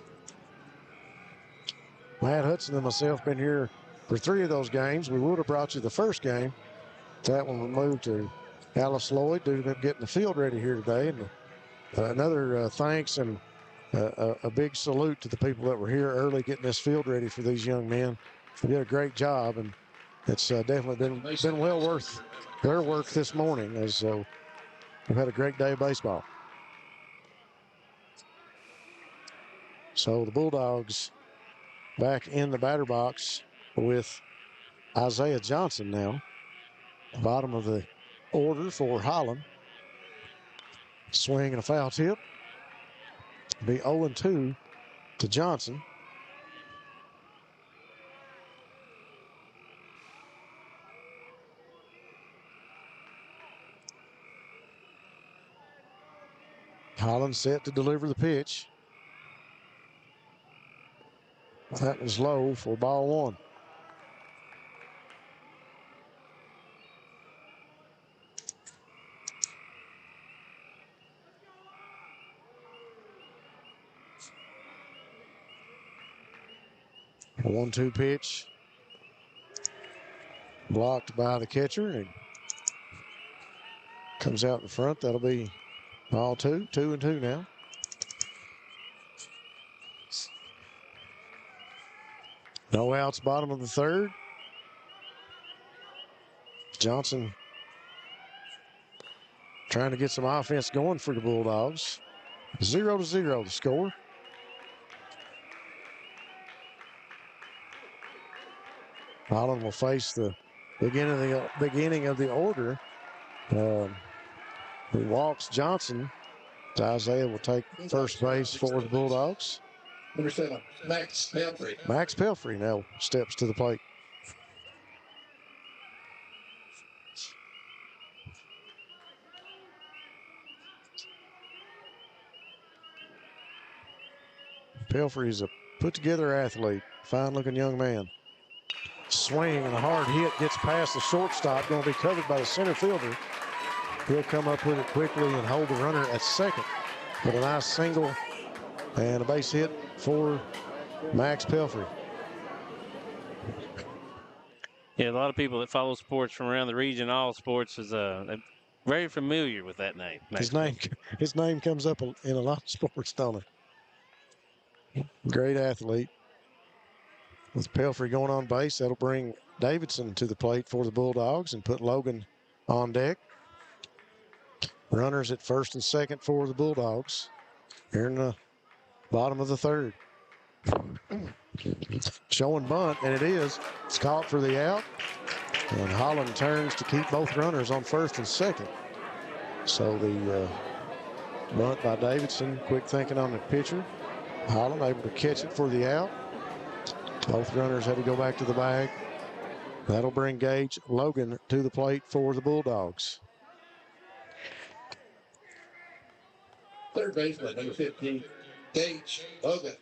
Matt Hudson and myself been here for 3 of those games. We would have brought you the first game. That one was moved to Alice Lloyd due to them getting the field ready here today. And another thanks and a big salute to the people that were here early getting this field ready for these young men. They did a great job, and it's definitely been well worth their work this morning, as we've had a great day of baseball. So the Bulldogs back in the batter box with Isaiah Johnson now. Bottom of the order for Holland. Swing and a foul tip. Be 0-2 to Johnson. Holland set to deliver the pitch. That was low for ball 1. A 1-2 pitch. Blocked by the catcher and comes out in front. That'll be ball 2. 2-2 now. No outs, bottom of the 3rd. Johnson trying to get some offense going for the Bulldogs. 0-0 the score. Holland will face the beginning of the order. He walks Johnson. Isaiah will take first base for the Bulldogs. Number 7, Max Pelfrey. Max Pelfrey now steps to the plate. Pelfrey is a put-together athlete, fine-looking young man. Swing and a hard hit gets past the shortstop, going to be covered by the center fielder. He'll come up with it quickly and hold the runner at second with a nice single and a base hit for Max Pelfrey. Yeah, a lot of people that follow sports from around the region, all sports, is very familiar with that name. His name comes up in a lot of sports, don't it? Great athlete. With Pelfrey going on base, that'll bring Davidson to the plate for the Bulldogs and put Logan on deck. Runners at first and second for the Bulldogs here in the bottom of the third. Showing bunt, and it is. It's caught for the out. And Holland turns to keep both runners on first and second. So the bunt by Davidson, quick thinking on the pitcher. Holland able to catch it for the out. Both runners had to go back to the bag. That'll bring Gage Logan to the plate for the Bulldogs. Third baseman, number 15, Gage Logan.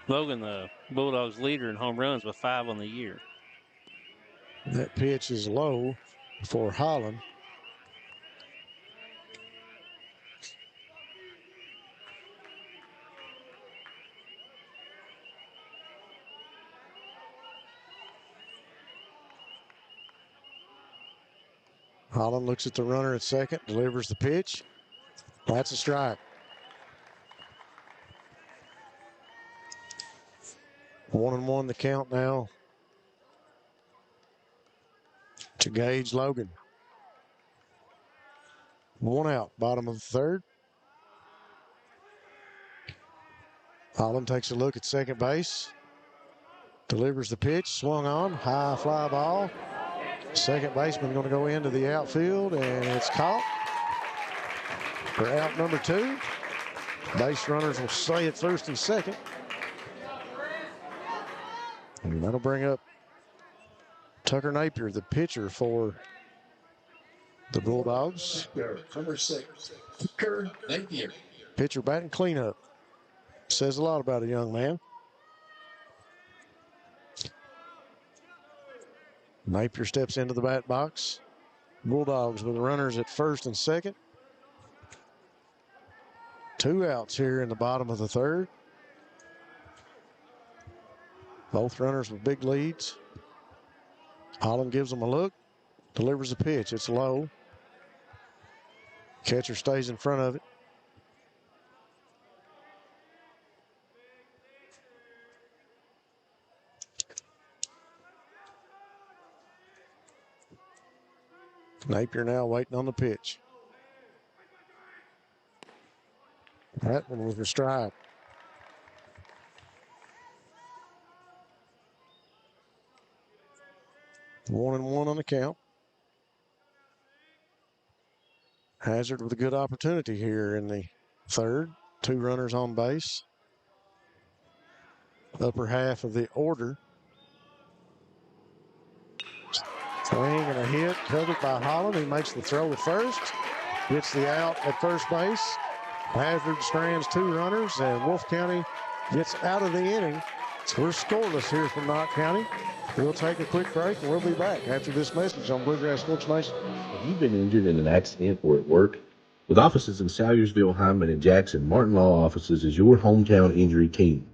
Logan, the Bulldogs leader in home runs with 5 on the year. That pitch is low for Holland. Holland looks at the runner at second, delivers the pitch. That's a strike. 1-1 the count now to Gage Logan. 1 out, bottom of the third. Holland takes a look at second base. Delivers the pitch, swung on, high fly ball. Second baseman going to go into the outfield, and it's caught for out number 2. Base runners will stay at first and second. And that'll bring up Tucker Napier, the pitcher for the Bulldogs. Number 6, Tucker Napier. Pitcher batting cleanup. Says a lot about a young man. Napier steps into the bat box. Bulldogs with runners at first and second. 2 outs here in the bottom of the third. Both runners with big leads. Holland gives them a look, delivers a pitch. It's low. Catcher stays in front of it. Napier now waiting on the pitch. That one was a strike. One and one on the count. Hazard with a good opportunity here in the third. 2 runners on base. Upper half of the order. Swing and a hit, covered by Holland. He makes the throw at first. Gets the out at first base. Hazard strands 2 runners, and Wolfe County gets out of the inning. So we're scoreless here from Knott County. We'll take a quick break, and we'll be back after this message on Bluegrass Sports Nation. Have you been injured in an accident or at work? With offices in Salyersville, Hindman, and Jackson, Martin Law Offices is your hometown injury team.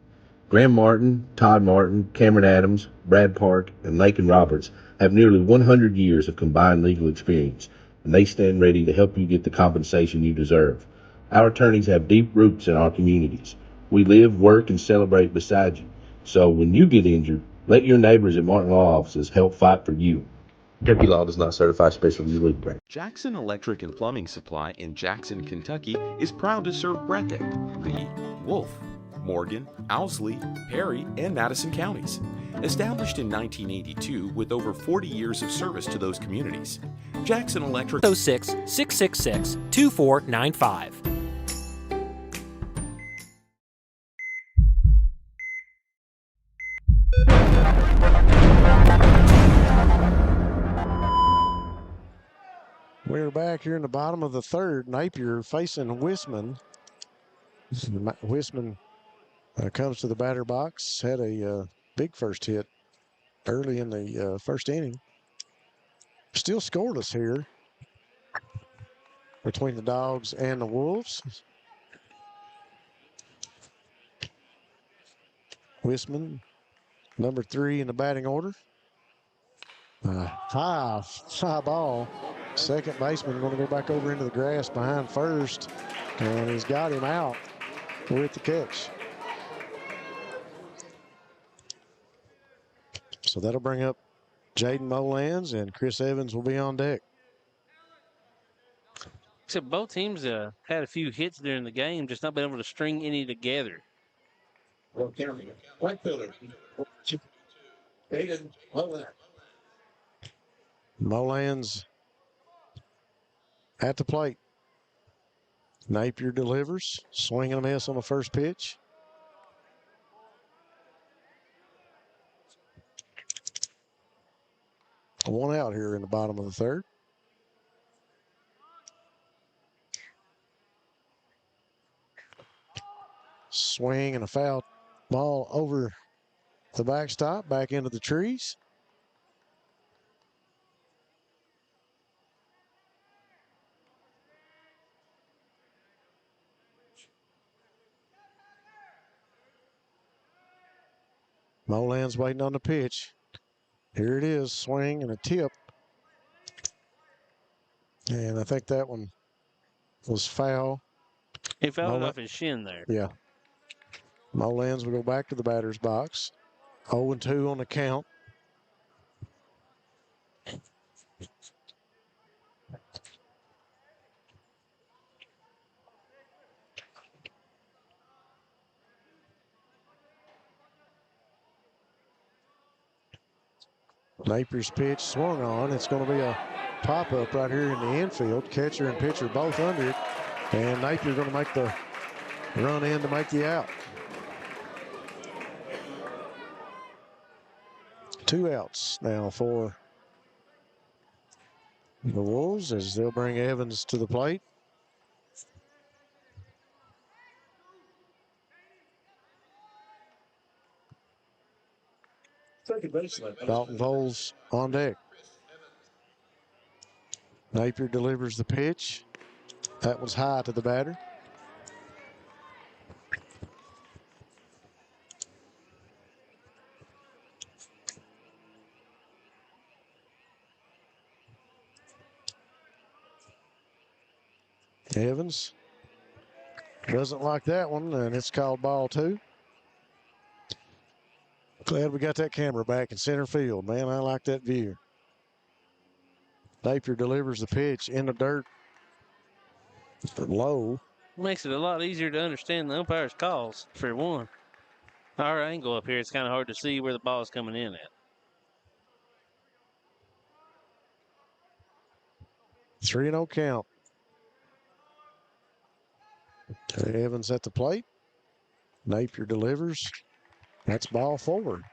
Graham Martin, Todd Martin, Cameron Adams, Brad Park, and Lakin Roberts have nearly 100 years of combined legal experience, and they stand ready to help you get the compensation you deserve. Our attorneys have deep roots in our communities. We live, work, and celebrate beside you. So when you get injured, let your neighbors at Martin Law Offices help fight for you. Kentucky Law does not certify special legal branch. Jackson Electric and Plumbing Supply in Jackson, Kentucky is proud to serve Breathitt, Lee, Wolfe, Morgan, Owsley, Perry, and Madison counties. Established in 1982 with over 40 years of service to those communities, Jackson Electric 06-666-2495. We're back here in the bottom of the third. Napier facing Wisman. Wisman comes to the batter box. Had a big first hit early in the first inning. Still scoreless here between the Dogs and the Wolves. Wisman, number 3 in the batting order. High ball. Second baseman going to go back over into the grass behind first, and he's got him out with the catch. So that'll bring up Jaden Molans, and Chris Evans will be on deck. Except both teams had a few hits during the game, just not been able to string any together. Well, right fielder. Jaden Molans. Molans at the plate. Napier delivers, swing and a miss on the first pitch. One out here in the bottom of the third. Swing and a foul ball over the backstop, back into the trees. Molans waiting on the pitch. Here it is, swing and a tip. And I think that one was foul. He fouled it off his shin there. Yeah. Molans will go back to the batter's box. 0-2 on the count. Napier's pitch swung on. It's going to be a pop-up right here in the infield. Catcher and pitcher both under it. And Napier going to make the run in to make the out. 2 outs now for the Wolves as they'll bring Evans to the plate. Dalton Voles on deck. Napier delivers the pitch. That was high to the batter. Evans doesn't like that one, and it's called ball 2. Glad we got that camera back in center field. Man, I like that view. Napier delivers the pitch in the dirt. Low. Makes it a lot easier to understand the umpire's calls, for one. Our angle up here, it's kind of hard to see where the ball is coming in at. 3-0 count. Evans at the plate. Napier delivers. That's ball forward.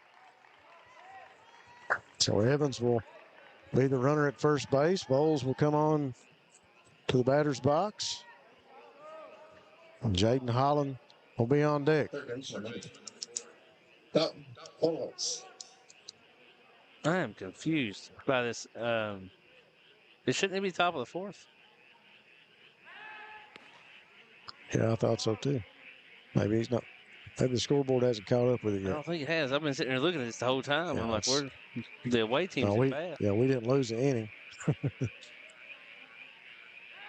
So Evans will be the runner at first base. Bowles will come on to the batter's box. And Jaden Holland will be on deck. I am confused by this. Shouldn't it be top of the 4th? Yeah, I thought so too. Maybe he's not. Maybe the scoreboard hasn't caught up with it yet. I don't think it has. I've been sitting there looking at this the whole time. Yeah, I'm like, where the away team's bad. Yeah, we didn't lose the inning.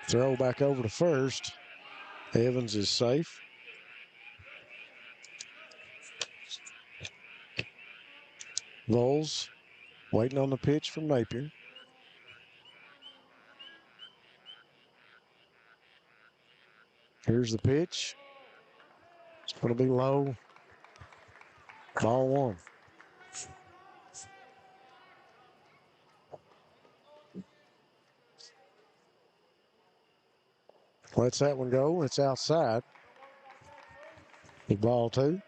Throw back over to first. Evans is safe. Voles waiting on the pitch from Napier. Here's the pitch. It's going to be low. Ball 1. Lets that one go. It's outside. Ball 2.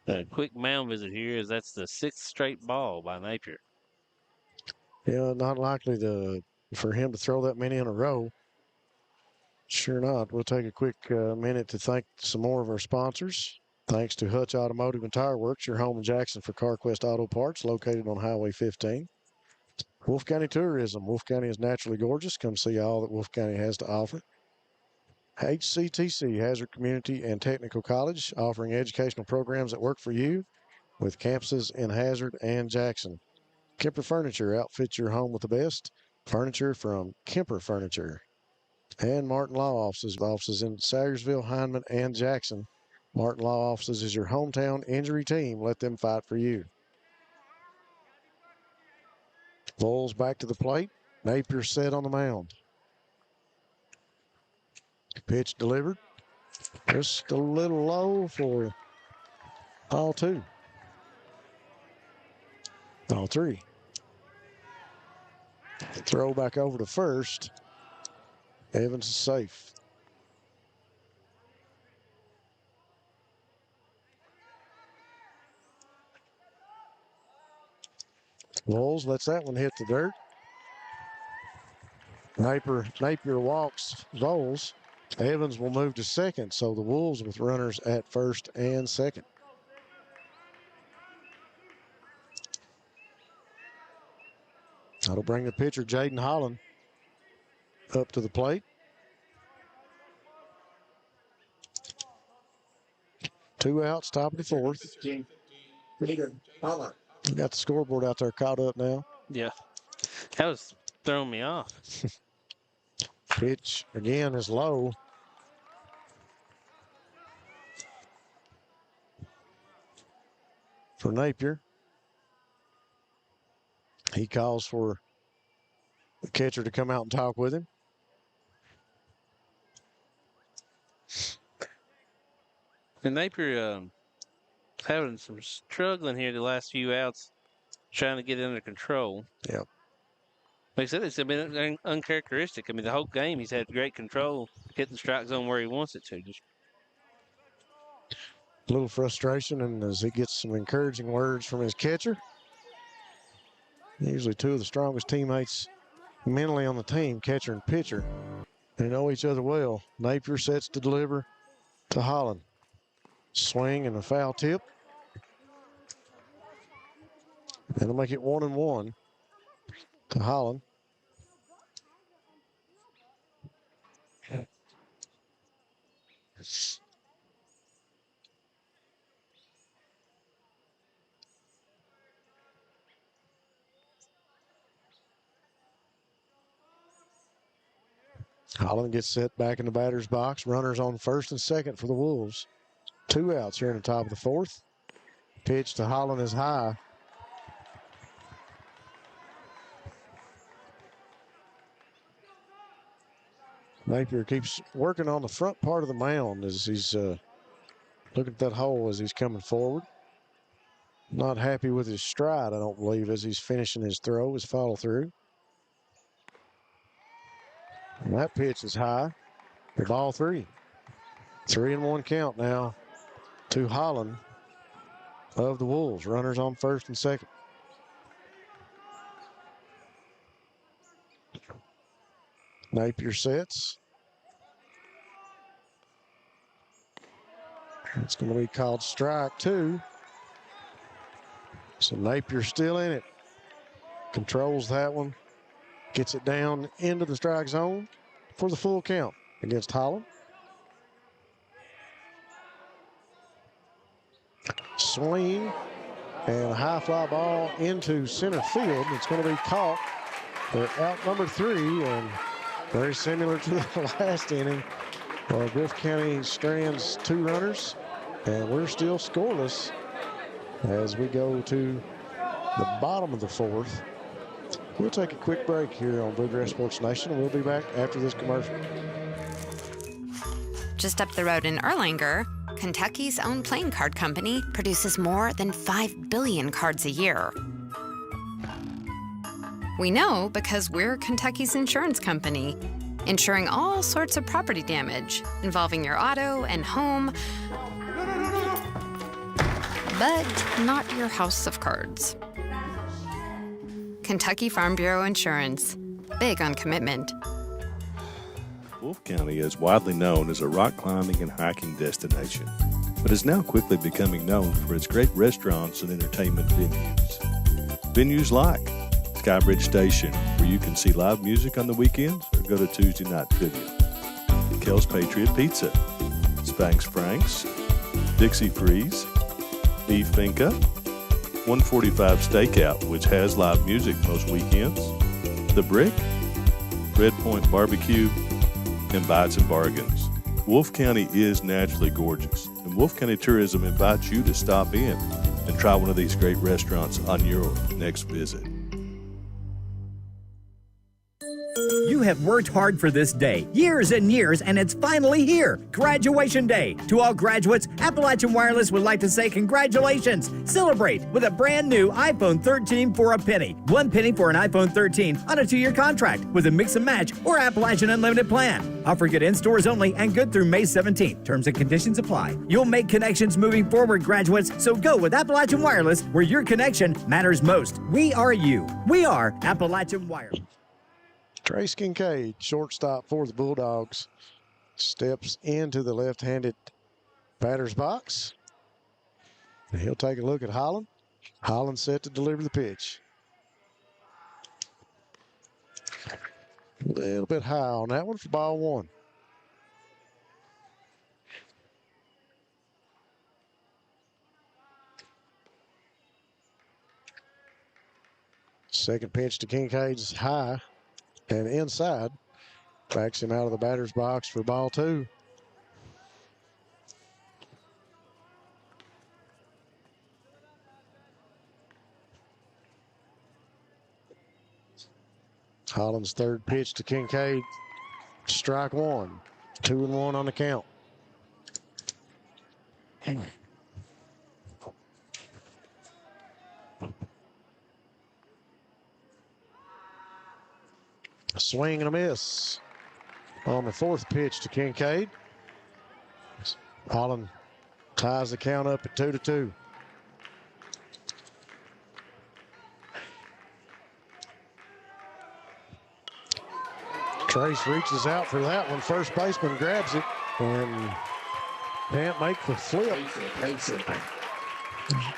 A quick mound visit here, as that's the 6th straight ball by Napier. Yeah, not likely for him to throw that many in a row. Sure not. We'll take a quick minute to thank some more of our sponsors. Thanks to Hutch Automotive and Tire Works, your home in Jackson for CarQuest Auto Parts, located on Highway 15. Wolfe County Tourism. Wolfe County is naturally gorgeous. Come see all that Wolfe County has to offer. HCTC, Hazard Community and Technical College, offering educational programs that work for you with campuses in Hazard and Jackson. Kemper Furniture, outfit your home with the best furniture from Kemper Furniture. And Martin Law offices in Salyersville, Hindman, and Jackson. Martin Law Offices is your hometown injury team. Let them fight for you. Vols back to the plate. Napier set on the mound. Pitch delivered. Just a little low for ball 2. Ball 3. Throw back over to first. Evans is safe. Vols lets that one hit the dirt. Napier walks Vols. Evans will move to second, so the Wolves with runners at first and second. That'll bring the pitcher, Jaden Holland, up to the plate. 2 outs, top of the 4th. You got the scoreboard out there caught up now. Yeah, that was throwing me off. Pitch again is low. For Napier. He calls for the catcher to come out and talk with him. And Napier having some struggling here the last few outs, trying to get under control. Yep. Like I said, it's been uncharacteristic. I mean, the whole game he's had great control, hitting the strike zone where he wants it to. Just a little frustration, and as he gets some encouraging words from his catcher. Usually 2 of the strongest teammates mentally on the team, catcher and pitcher. They know each other well. Napier sets to deliver to Holland. Swing and a foul tip. That'll make it 1-1 to Holland. Holland gets set back in the batter's box. Runners on first and second for the Wolves. 2 outs here in the top of the 4th. Pitch to Holland is high. Napier keeps working on the front part of the mound as he's looking at that hole as he's coming forward. Not happy with his stride, I don't believe, as he's finishing his throw, his follow through. And that pitch is high for ball 3. 3-1 count now to Holland of the Wolves. Runners on first and second. Napier sets. It's going to be called strike 2. So Napier still in it. Controls that one. Gets it down into the strike zone for the full count against Holland. Swing and a high fly ball into center field. It's going to be caught. They're out number 3, and very similar to the last inning. Wolfe County strands 2 runners, and we're still scoreless as we go to the bottom of the 4th. We'll take a quick break here on Bluegrass Sports Nation, and we'll be back after this commercial. Just up the road in Erlanger, Kentucky's own playing card company produces more than 5 billion cards a year. We know because we're Kentucky's insurance company, insuring all sorts of property damage involving your auto and home, but not your house of cards. Kentucky Farm Bureau Insurance. Big on commitment. Wolfe County is widely known as a rock climbing and hiking destination, but is now quickly becoming known for its great restaurants and entertainment venues. Venues like Skybridge Station, where you can see live music on the weekends or go to Tuesday night trivia. Kel's Patriot Pizza, Spanx Frank's, Dixie Freeze, Beef Finca, 145 Stakeout, which has live music most weekends, The Brick, Red Point Barbecue, and Bites and Bargains. Wolfe County is naturally gorgeous, and Wolfe County Tourism invites you to stop in and try one of these great restaurants on your next visit. You have worked hard for this day, years and years, and it's finally here. Graduation Day. To all graduates, Appalachian Wireless would like to say congratulations. Celebrate with a brand new iPhone 13 for a penny. 1 penny for an iPhone 13 on a 2-year contract with a mix and match or Appalachian Unlimited plan. Offer good in stores only and good through May 17th. Terms and conditions apply. You'll make connections moving forward, graduates, so go with Appalachian Wireless where your connection matters most. We are you. We are Appalachian Wireless. Trace Kincaid, shortstop for the Bulldogs, steps into the left-handed batter's box. And he'll take a look at Holland. Holland set to deliver the pitch. A little bit high on that one for ball one. Second pitch to Kincaid's high and inside. Backs him out of the batter's box for ball two. Holland's third pitch to Kincaid. Strike one. 2-1 on the count. A swing and a miss on the fourth pitch to Kincaid. Holland ties the count up at 2-2. Trace reaches out for that one. First baseman grabs it and can't make the flip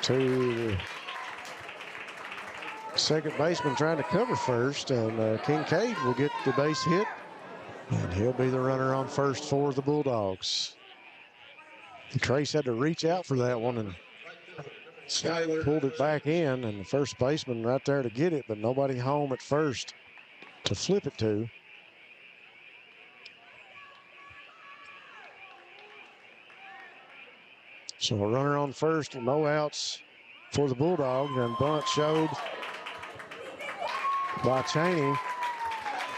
to the second baseman trying to cover first, and Kincaid will get the base hit, and he'll be the runner on first for the Bulldogs. Trace had to reach out for that one and pulled it back in, and the first baseman right there to get it, but nobody home at first to flip it to. So a runner on first, no outs for the Bulldogs, and bunt showed by Cheney.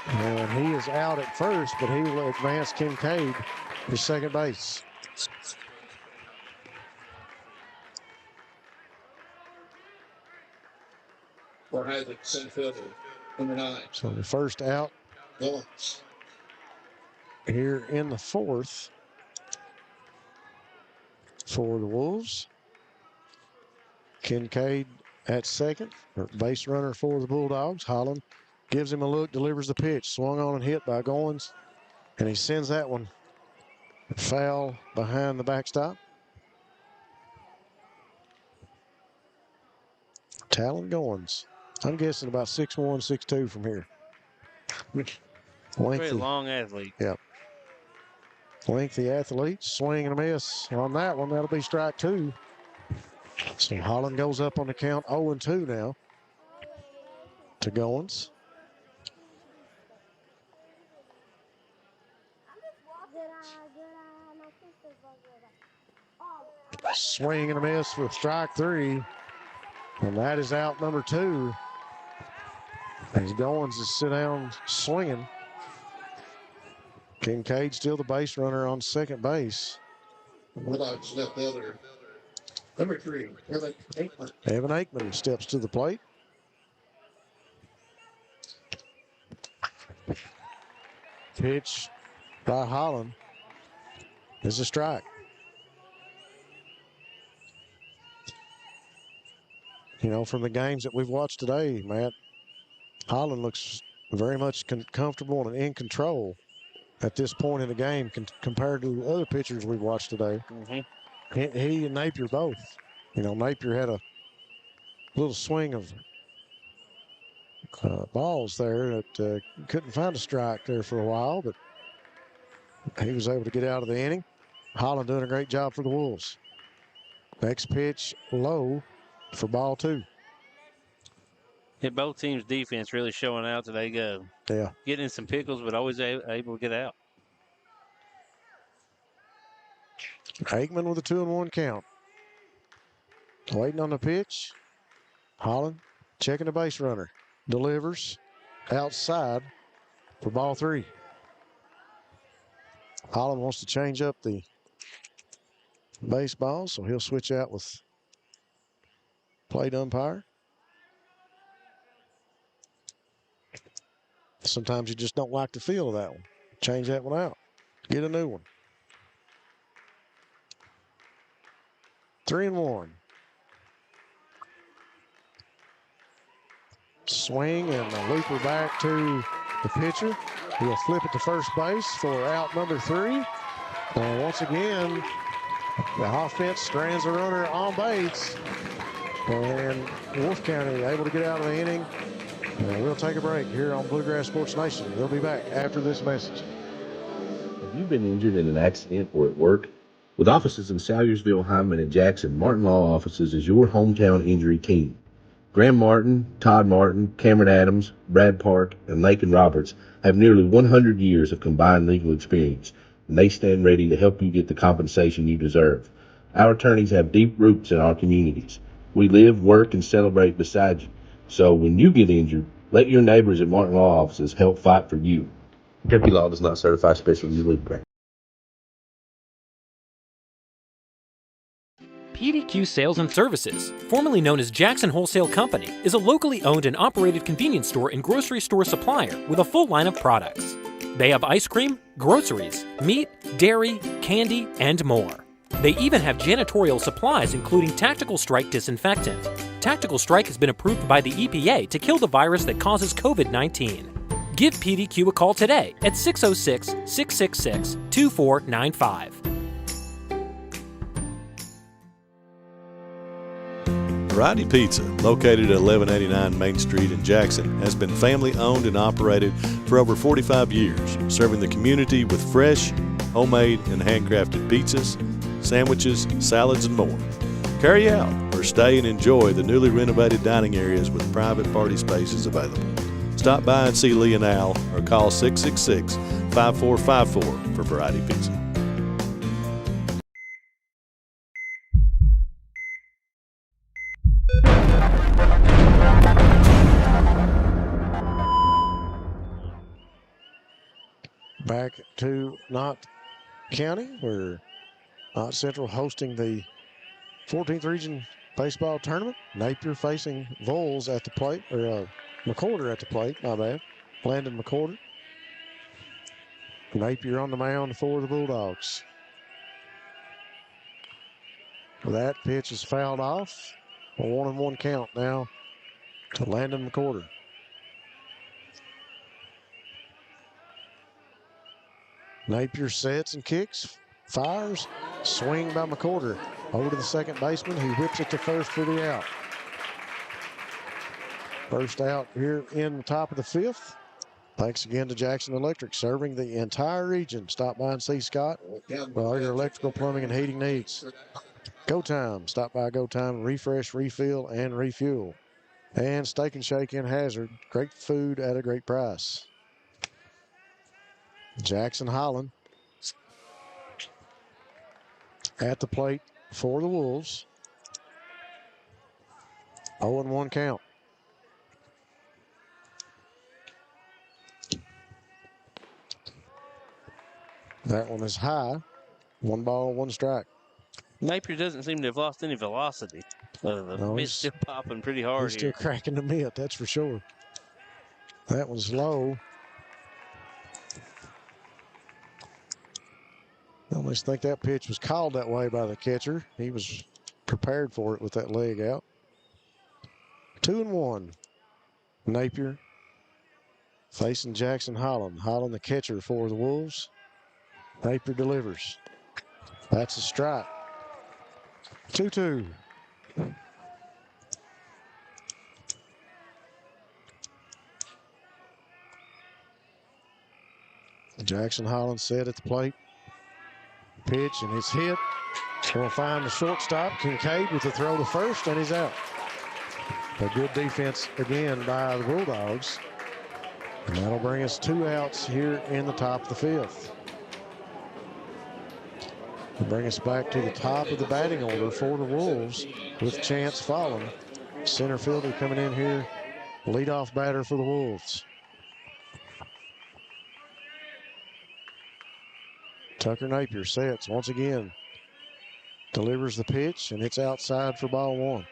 And he is out at first, but he will advance Kincaid to second base. For Hazard, center fielder, number 9. So the first out Goens. Here in the fourth for the Wolves. Kincaid at second, or base runner for the Bulldogs. Holland gives him a look, delivers the pitch. Swung on and hit by Goens, and he sends that one foul behind the backstop. Talon Goens. I'm guessing about 6'1", 6'2" from here. Very long athlete. Yep. Lengthy athlete. Swing and a miss on that one. That'll be strike two. So Holland goes up on the count 0-2 now to Goens. Swing and a miss with strike three. And that is out number 2. As Goens is sit down swinging. Kincaid still the base runner on second base. Bulldogs left fielder, number 3, Evan Aikman. Evan Aikman steps to the plate. Pitch by Holland is a strike. you know, from the games that we've watched today, Matt, Holland looks very much comfortable and in control at this point in the game compared to other pitchers we've watched today. He and Napier both. You know, Napier had a little swing of balls there that couldn't find a strike there for a while, but he was able to get out of the inning. Holland doing a great job for the Wolves. Next pitch low for ball 2. Yeah, both teams' defense really showing out today. Yeah. Getting in some pickles, but always able to get out. Aikman with a 2-1 count. Waiting on the pitch. Holland checking the base runner. Delivers outside for ball 3. Holland wants to change up the baseball, so he'll switch out with plate umpire. Sometimes you just don't like the feel of that one. Change that one out. Get a new one. 3-1. Swing and a looper back to the pitcher. He'll flip it to first base for out number 3. And once again, the offense strands a runner on base. And Wolfe County able to get out of the inning. And we'll take a break here on Bluegrass Sports Nation. We'll be back after this message. Have you been injured in an accident or at work? With offices in Salyersville, Hindman, and Jackson, Martin Law Offices is your hometown injury team. Graham Martin, Todd Martin, Cameron Adams, Brad Park, and Lakin Roberts have nearly 100 years of combined legal experience, and they stand ready to help you get the compensation you deserve. Our attorneys have deep roots in our communities. We live, work, and celebrate beside you. So when you get injured, let your neighbors at Martin Law Offices help fight for you. Kentucky Law does not certify special legal practice. PDQ Sales and Services, formerly known as Jackson Wholesale Company, is a locally owned and operated convenience store and grocery store supplier with a full line of products. They have ice cream, groceries, meat, dairy, candy, and more. They even have janitorial supplies including Tactical Strike disinfectant. Tactical Strike has been approved by the EPA to kill the virus that causes COVID-19. Give PDQ a call today at 606-666-2495. Variety Pizza, located at 1189 Main Street in Jackson, has been family owned and operated for over 45 years, serving the community with fresh, homemade, and handcrafted pizzas, sandwiches, salads, and more. Carry out or stay and enjoy the newly renovated dining areas with private party spaces available. Stop by and see Lee and Al or call 666-5454 for Variety Pizza. Back to Knott County, where Knott Central hosting the 14th Region Baseball Tournament. Napier facing Voles at the plate, or McCorder at the plate, my bad. Landon McCorder. Napier on the mound for the Bulldogs. That pitch is fouled off. A 1-1 count now to Landon McCorder. Napier sets and kicks, fires, swing by McCorder. Over to the second baseman, he whips it to first for the out. First out here in the top of the 5th. Thanks again to Jackson Electric, serving the entire region. Stop by and see Scott for all your electrical, plumbing, and heating needs. Go Time. Stop by Go Time, refresh, refill, and refuel. And Steak and Shake in Hazard. Great food at a great price. Jackson Holland at the plate for the Wolves. 0-1 count. That one is high. 1 ball, 1 strike. Napier doesn't seem to have lost any velocity. The mitt's still popping pretty hard He's here. still cracking the mitt, that's for sure. That one's low. I almost think that pitch was called that way by the catcher. He was prepared for it with that leg out. 2-1. Napier facing Jackson Holland. Holland the catcher for the Wolves. Napier delivers. That's a strike. 2-2. Jackson Holland set at the plate. Pitch, and it's hit. Going to find the shortstop, Kincaid, with the throw to first, and he's out. A good defense again by the Bulldogs. And that'll bring us 2 outs here in the top of the 5th. It'll bring us back to the top of the batting order for the Wolves with Chance Fallon. Center fielder coming in here, leadoff batter for the Wolves. Tucker Napier sets once again. Delivers the pitch, and it's outside for ball 1.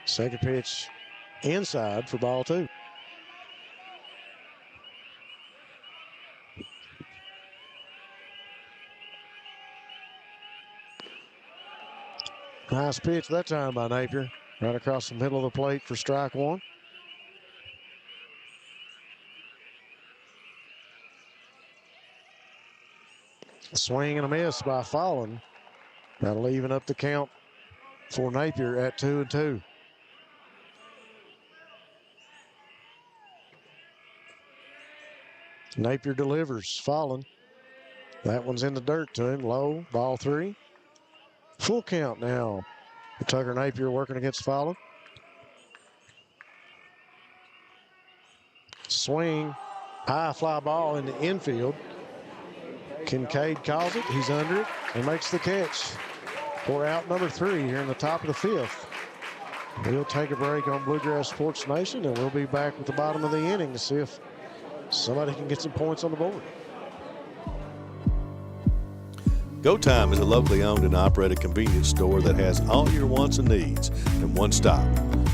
Second pitch inside for ball 2. Nice pitch that time by Napier. Right across the middle of the plate for strike 1. Swing and a miss by Fallon. That'll even up the count for Napier at 2-2. Napier delivers. Fallon. That one's in the dirt to him. Low. Ball 3. Full count now. Tucker Napier working against Fallon. Swing. High fly ball in the infield. Kincaid calls it. He's under it and makes the catch for out number 3 here in the top of the 5th. We'll take a break on Bluegrass Sports Nation, and we'll be back with the bottom of the inning to see if somebody can get some points on the board. Go Time is a locally owned and operated convenience store that has all your wants and needs in one stop.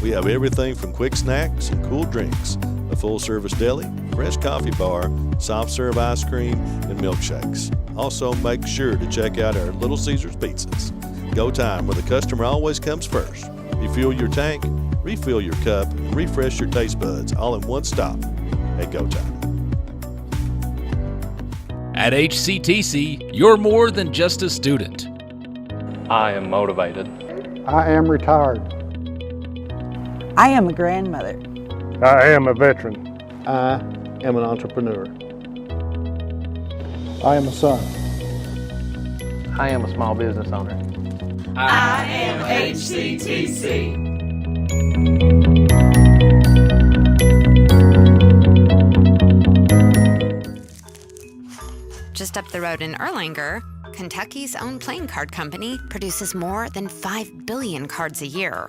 We have everything from quick snacks and cool drinks, a full-service deli, fresh coffee bar, soft-serve ice cream, and milkshakes. Also, make sure to check out our Little Caesars pizzas. Go Time, where the customer always comes first. Refuel your tank, refill your cup, and refresh your taste buds all in one stop at Go Time. At HCTC, you're more than just a student. I am motivated. I am retired. I am a grandmother. I am a veteran. I am an entrepreneur. I am a son. I am a small business owner. I am HCTC. Just up the road in Erlanger, Kentucky's own playing card company produces more than 5 billion cards a year.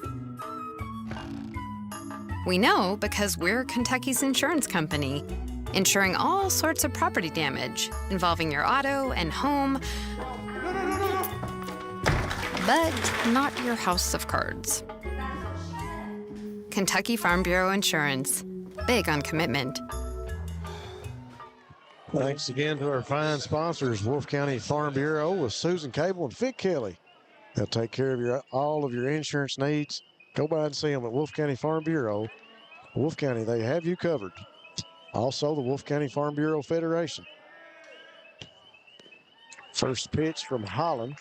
We know because we're Kentucky's insurance company, insuring all sorts of property damage involving your auto and home, but not your house of cards. Kentucky Farm Bureau Insurance, big on commitment. Thanks again to our fine sponsors, Wolfe County Farm Bureau with Susan Cable and Vic Kelly. They'll take care of all of your insurance needs. Go by and see them at Wolfe County Farm Bureau. Wolfe County, they have you covered. Also, the Wolfe County Farm Bureau Federation. First pitch from Holland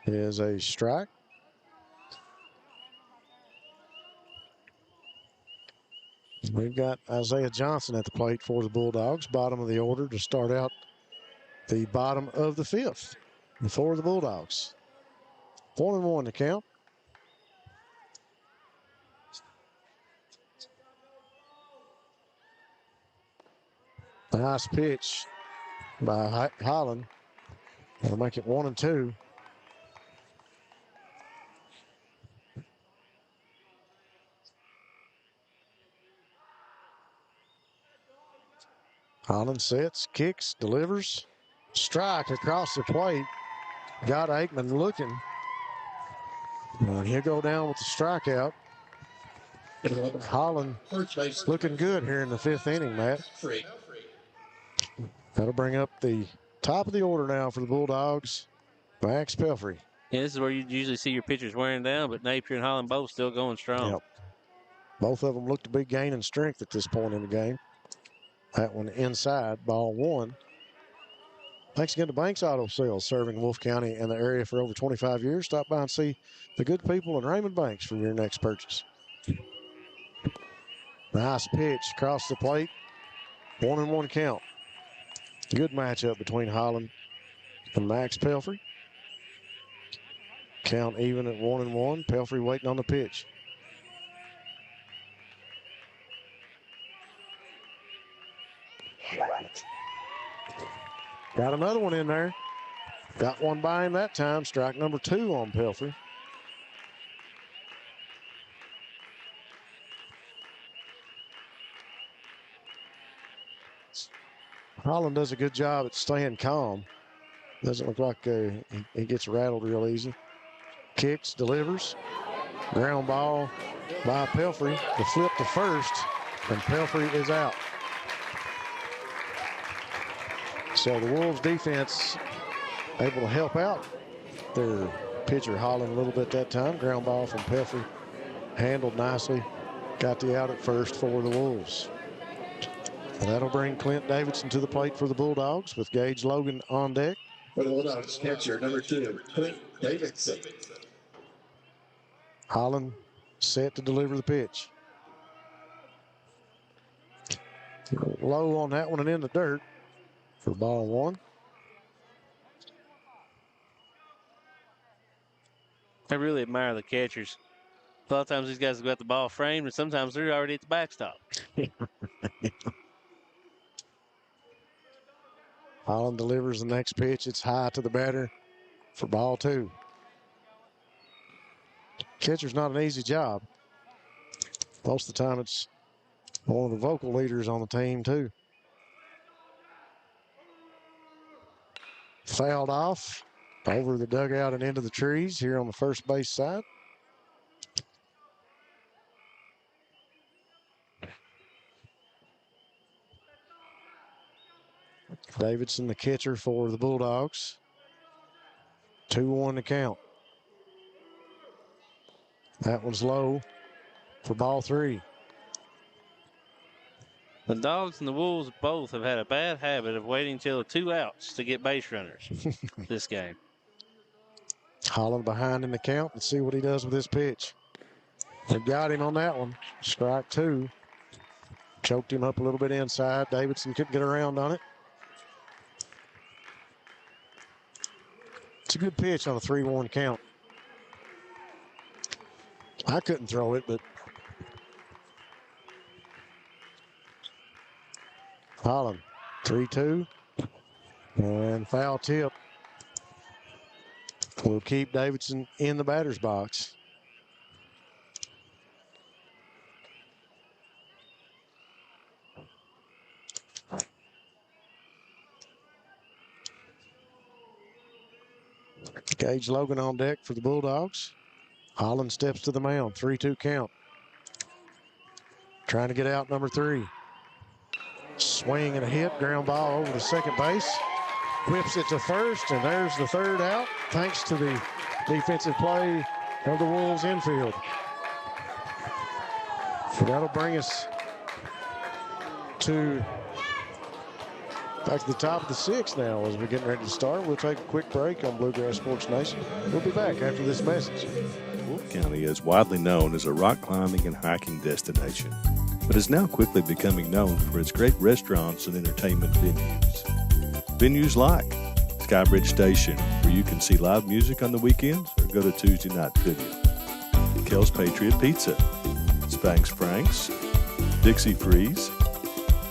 is a strike. We've got Isaiah Johnson at the plate for the Bulldogs, bottom of the order to start out the bottom of the 5th for the Bulldogs. 1-1 to count. Nice pitch by Holland. That'll make it 1-2. Holland sets, kicks, delivers. Strike across the plate. Got Aikman looking. And he'll go down with the strikeout. Holland looking good here in the 5th inning, Matt. That'll bring up the top of the order now for the Bulldogs. Max Pelfrey. Yeah, this is where you usually see your pitchers wearing down, but Napier and Holland both still going strong. Yep. Both of them look to be gaining strength at this point in the game. That one inside, ball 1. Thanks again to Banks Auto Sales, serving Wolfe County and the area for over 25 years. Stop by and see the good people in Raymond Banks for your next purchase. Nice pitch across the plate. 1-1 count. Good matchup between Holland and Max Pelfrey. Count even at 1-1. Pelfrey waiting on the pitch. Got another one in there. Got one by him that time. Strike number 2 on Pelfrey. Holland does a good job at staying calm. Doesn't look like he gets rattled real easy. Kicks, delivers. Ground ball by Pelfrey. The flip to first, and Pelfrey is out. So the Wolves defense able to help out their pitcher Holland a little bit that time. Ground ball from Pelfrey, handled nicely. Got the out at first for the Wolves. And that'll bring Clint Davidson to the plate for the Bulldogs with Gage Logan on deck. For the Bulldogs, catcher number 2, Clint Davidson. Holland set to deliver the pitch. Low on that one and in the dirt for ball 1. I really admire the catchers. A lot of times these guys have got the ball framed, and sometimes they're already at the backstop. Holland delivers the next pitch. It's high to the batter for ball 2. Catcher's not an easy job. Most of the time it's one of the vocal leaders on the team too. Fouled off over the dugout and into the trees here on the first base side. Davidson, the catcher for the Bulldogs. 2-1 to count. That one's low for ball 3. The Dogs and the Wolves both have had a bad habit of waiting till 2 outs to get base runners this game. Holland behind in the count. Let's see what he does with this pitch. They got him on that one. Strike 2. Choked him up a little bit inside. Davidson couldn't get around on it. It's a good pitch on a 3-1 count. I couldn't throw it, but Holland, 3-2, and foul tip will keep Davidson in the batter's box. Gage Logan on deck for the Bulldogs. Holland steps to the mound, 3-2 count. Trying to get out number 3. Swing and a hit, ground ball over to second base. Whips it to first, and there's the 3rd out, thanks to the defensive play of the Wolves infield. So that'll bring us back to the top of the 6th now as we're getting ready to start. We'll take a quick break on Bluegrass Sports Nation. We'll be back after this message. Wolfe County is widely known as a rock climbing and hiking destination, but is now quickly becoming known for its great restaurants and entertainment venues. Venues like Skybridge Station, where you can see live music on the weekends or go to Tuesday night trivia. Kel's Patriot Pizza, Spanx Frank's, Dixie Freeze,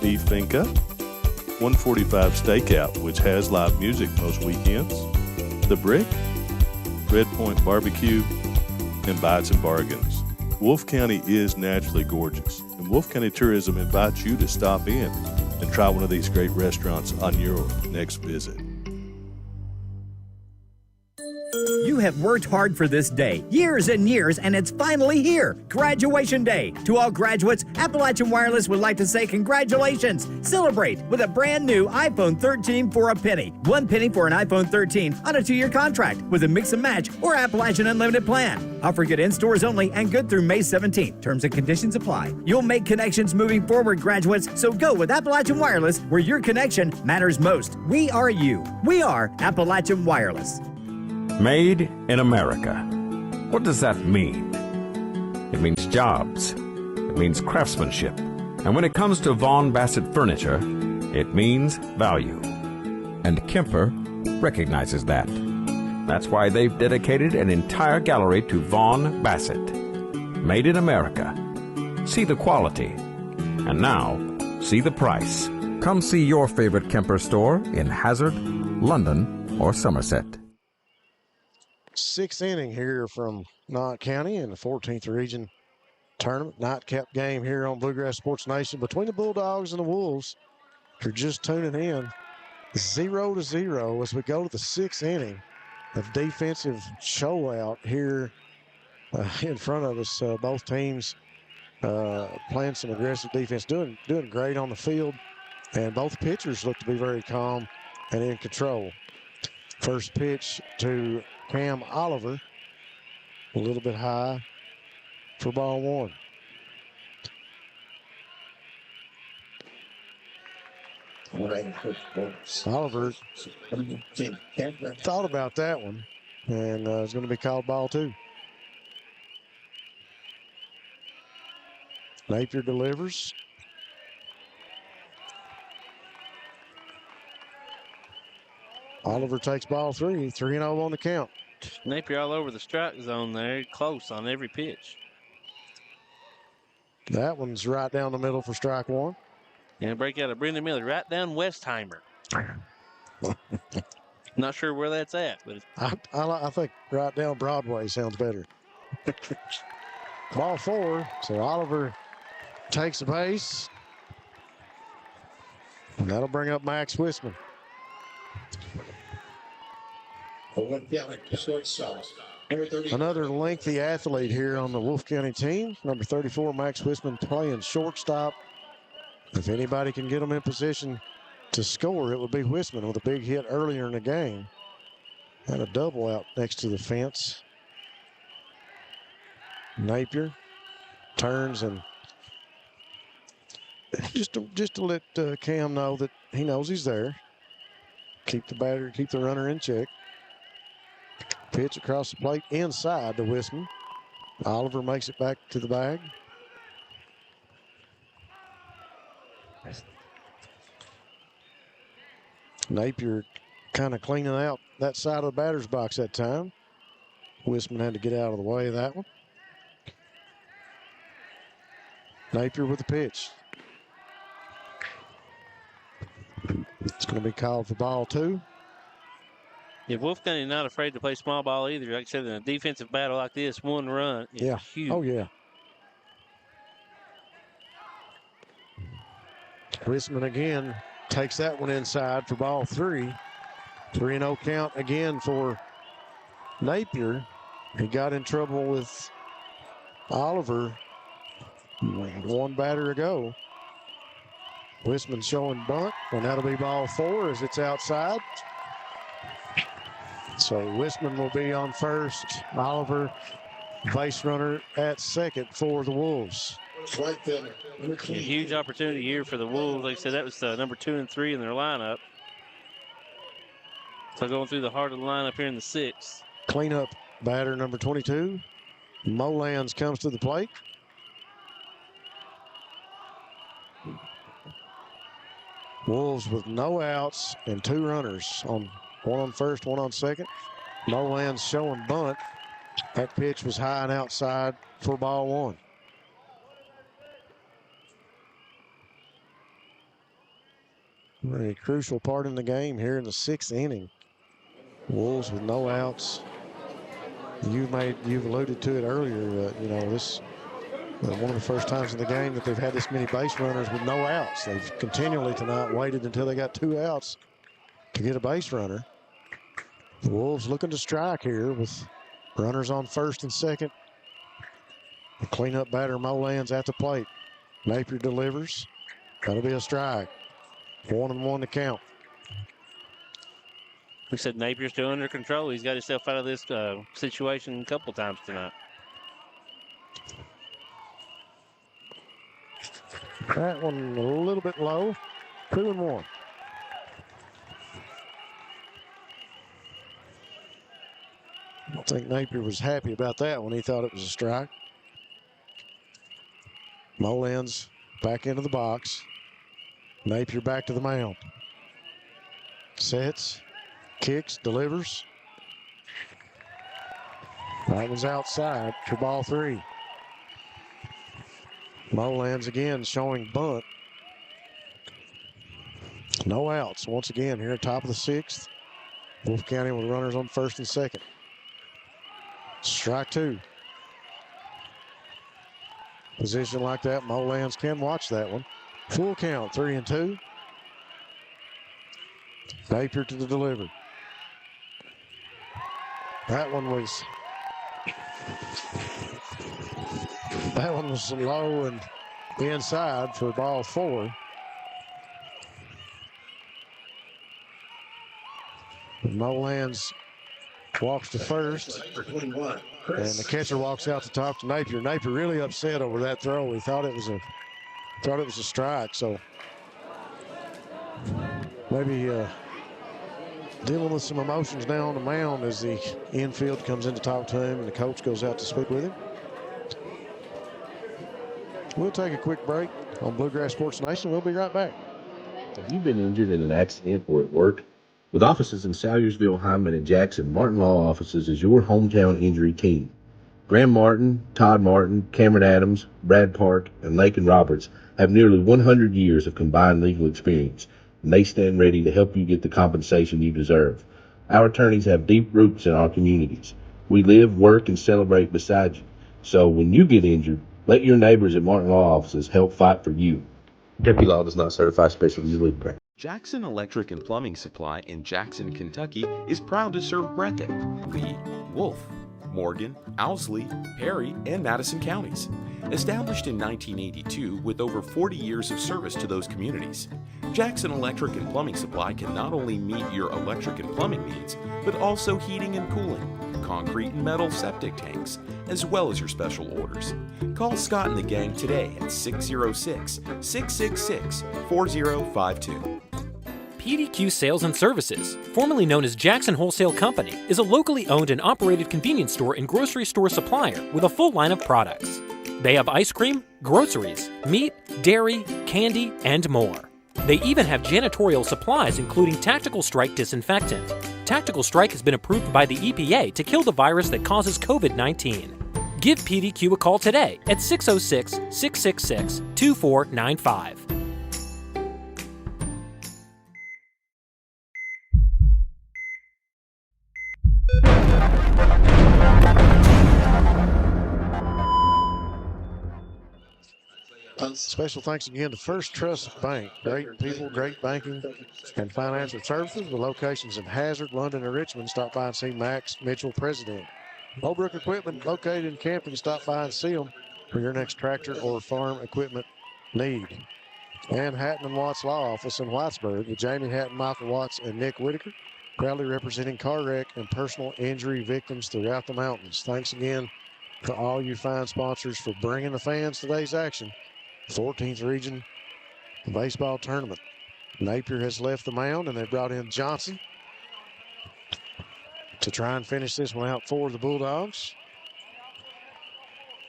Beef Finca, 145 Stakeout, which has live music most weekends, The Brick, Red Point Barbecue, and Bites and Bargains. Wolfe County is naturally gorgeous, and Wolfe County Tourism invites you to stop in and try one of these great restaurants on your next visit. You You have worked hard for this day, years and years, and it's finally here. Graduation day. To all graduates, Appalachian Wireless would like to say congratulations. Celebrate with a brand new iPhone 13 for a penny. 1 penny for an iPhone 13 on a 2-year contract with a mix and match or Appalachian Unlimited plan. Offer good in stores only and good through May 17th. Terms and conditions apply. You'll make connections moving forward, graduates, so go with Appalachian Wireless where your connection matters most. We are you. We are Appalachian Wireless. Made in America. What does that mean? It means jobs. It means craftsmanship. And when it comes to Vaughan Bassett furniture, it means value. And Kemper recognizes that. That's why they've dedicated an entire gallery to Vaughan Bassett. Made in America. See the quality. And now, see the price. Come see your favorite Kemper store in Hazard, London, or Somerset. 6th inning here from Knott County in the 14th Region Tournament. Nightcap game here on Bluegrass Sports Nation between the Bulldogs and the Wolves. If you're just tuning in, 0-0 as we go to the 6th inning of defensive show-out here in front of us. Both teams playing some aggressive defense, doing great on the field, and both pitchers look to be very calm and in control. First pitch to Cam Oliver, a little bit high for ball 1. Oliver thought about that one, and it's going to be called ball 2. Napier delivers. Oliver takes ball 3, 3-0 on the count. Napier all over the strike zone there, close on every pitch. That one's right down the middle for strike 1. And a break out of Brendan Miller, right down Westheimer. Not sure where that's at, but I think right down Broadway sounds better. Ball 4, so Oliver takes the base. And that'll bring up Max Wisman. Another lengthy athlete here on the Wolfe County team. Number 34, Max Wisman, playing shortstop. If anybody can get him in position to score, it would be Wisman with a big hit earlier in the game. Had a double out next to the fence. Napier turns and just to let Cam know that he knows he's there. Keep the runner in check. Pitch across the plate inside to Wisman. Oliver makes it back to the bag. Napier kind of cleaning out that side of the batter's box that time. Wisman had to get out of the way of that one. Napier with the pitch. It's going to be called for ball 2. Yeah, Wolfe County not afraid to play small ball either. Like I said, in a defensive battle like this, 1 run is huge. Oh, yeah. Wisman again takes that one inside for ball 3. 3-0 count again for Napier. He got in trouble with Oliver 1 batter ago. Wisman showing bunt, and that'll be ball 4 as it's outside. So Wisman will be on first. Oliver, base runner at second for the Wolves. A huge opportunity here for the Wolves. Like I said, that was number 2 and 3 in their lineup. So going through the heart of the lineup here in the 6th. Cleanup batter number 22. Molans comes to the plate. Wolves with no outs and 2 runners, one on first, 1 on second. Molans showing bunt. That pitch was high and outside for ball 1. A crucial part in the game here in the 6th inning. Wolves with no outs. You've alluded to it earlier. This one of the first times in the game that they've had this many base runners with no outs. They've continually tonight waited until they got 2 outs to get a base runner. The Wolves looking to strike here with runners on first and second. The cleanup batter Molan's at the plate. Napier delivers. That'll be a strike. 1-1 to count. We said Napier's still under control. He's got himself out of this situation a couple times tonight. That one a little bit low. 2-1. I think Napier was happy about that one. He thought it was a strike. Molan's back into the box. Napier back to the mound. Sets, kicks, delivers. That one's outside for ball 3. Molan's again showing bunt. No outs once again here at top of the 6th. Wolfe County with runners on first and second. Strike 2. Position like that, Molan's can watch that one. Full count, 3-2. Napier to the delivery. That one was low and inside for ball 4. Molan's walks to first, and the catcher walks out to talk to Napier. Napier really upset over that throw. He thought it was a strike. So maybe dealing with some emotions now on the mound as the infield comes in to talk to him, and the coach goes out to speak with him. We'll take a quick break on Bluegrass Sports Nation. We'll be right back. Have you been injured in an accident or at work? With offices in Salyers,ville, Hindman, and Jackson, Martin Law Offices is your hometown injury team. Graham Martin, Todd Martin, Cameron Adams, Brad Park, and Lakin Roberts have nearly 100 years of combined legal experience, and they stand ready to help you get the compensation you deserve. Our attorneys have deep roots in our communities. We live, work, and celebrate beside you. So when you get injured, let your neighbors at Martin Law Offices help fight for you. Deputy Law does not certify special legal practice. Jackson Electric and Plumbing Supply in Jackson, Kentucky is proud to serve Breathitt, Lee, Wolfe, Morgan, Owsley, Perry, and Madison counties. Established in 1982 with over 40 years of service to those communities, Jackson Electric and Plumbing Supply can not only meet your electric and plumbing needs, but also heating and cooling, concrete and metal septic tanks, as well as your special orders. Call Scott and the gang today at 606-666-4052. PDQ Sales and Services, formerly known as Jackson Wholesale Company, is a locally owned and operated convenience store and grocery store supplier with a full line of products. They have ice cream, groceries, meat, dairy, candy, and more. They even have janitorial supplies including Tactical Strike disinfectant. Tactical Strike has been approved by the EPA to kill the virus that causes COVID-19. Give PDQ a call today at 606-666-2495. Special thanks again to First Trust Bank. Great people, great banking and financial services with locations in Hazard, London, and Richmond. Stop by and see Max Mitchell, president. Holbrook Equipment, located in Campton. Stop by and see them for your next tractor or farm equipment need. And Hatton and Watts Law Office in Whitesburg with Jamie Hatton, Michael Watts, and Nick Whitaker, proudly representing car wreck and personal injury victims throughout the mountains. Thanks again to all you fine sponsors for bringing the fans today's action. 14th Region Baseball Tournament. Napier has left the mound, and they brought in Johnson to try and finish this one out for the Bulldogs.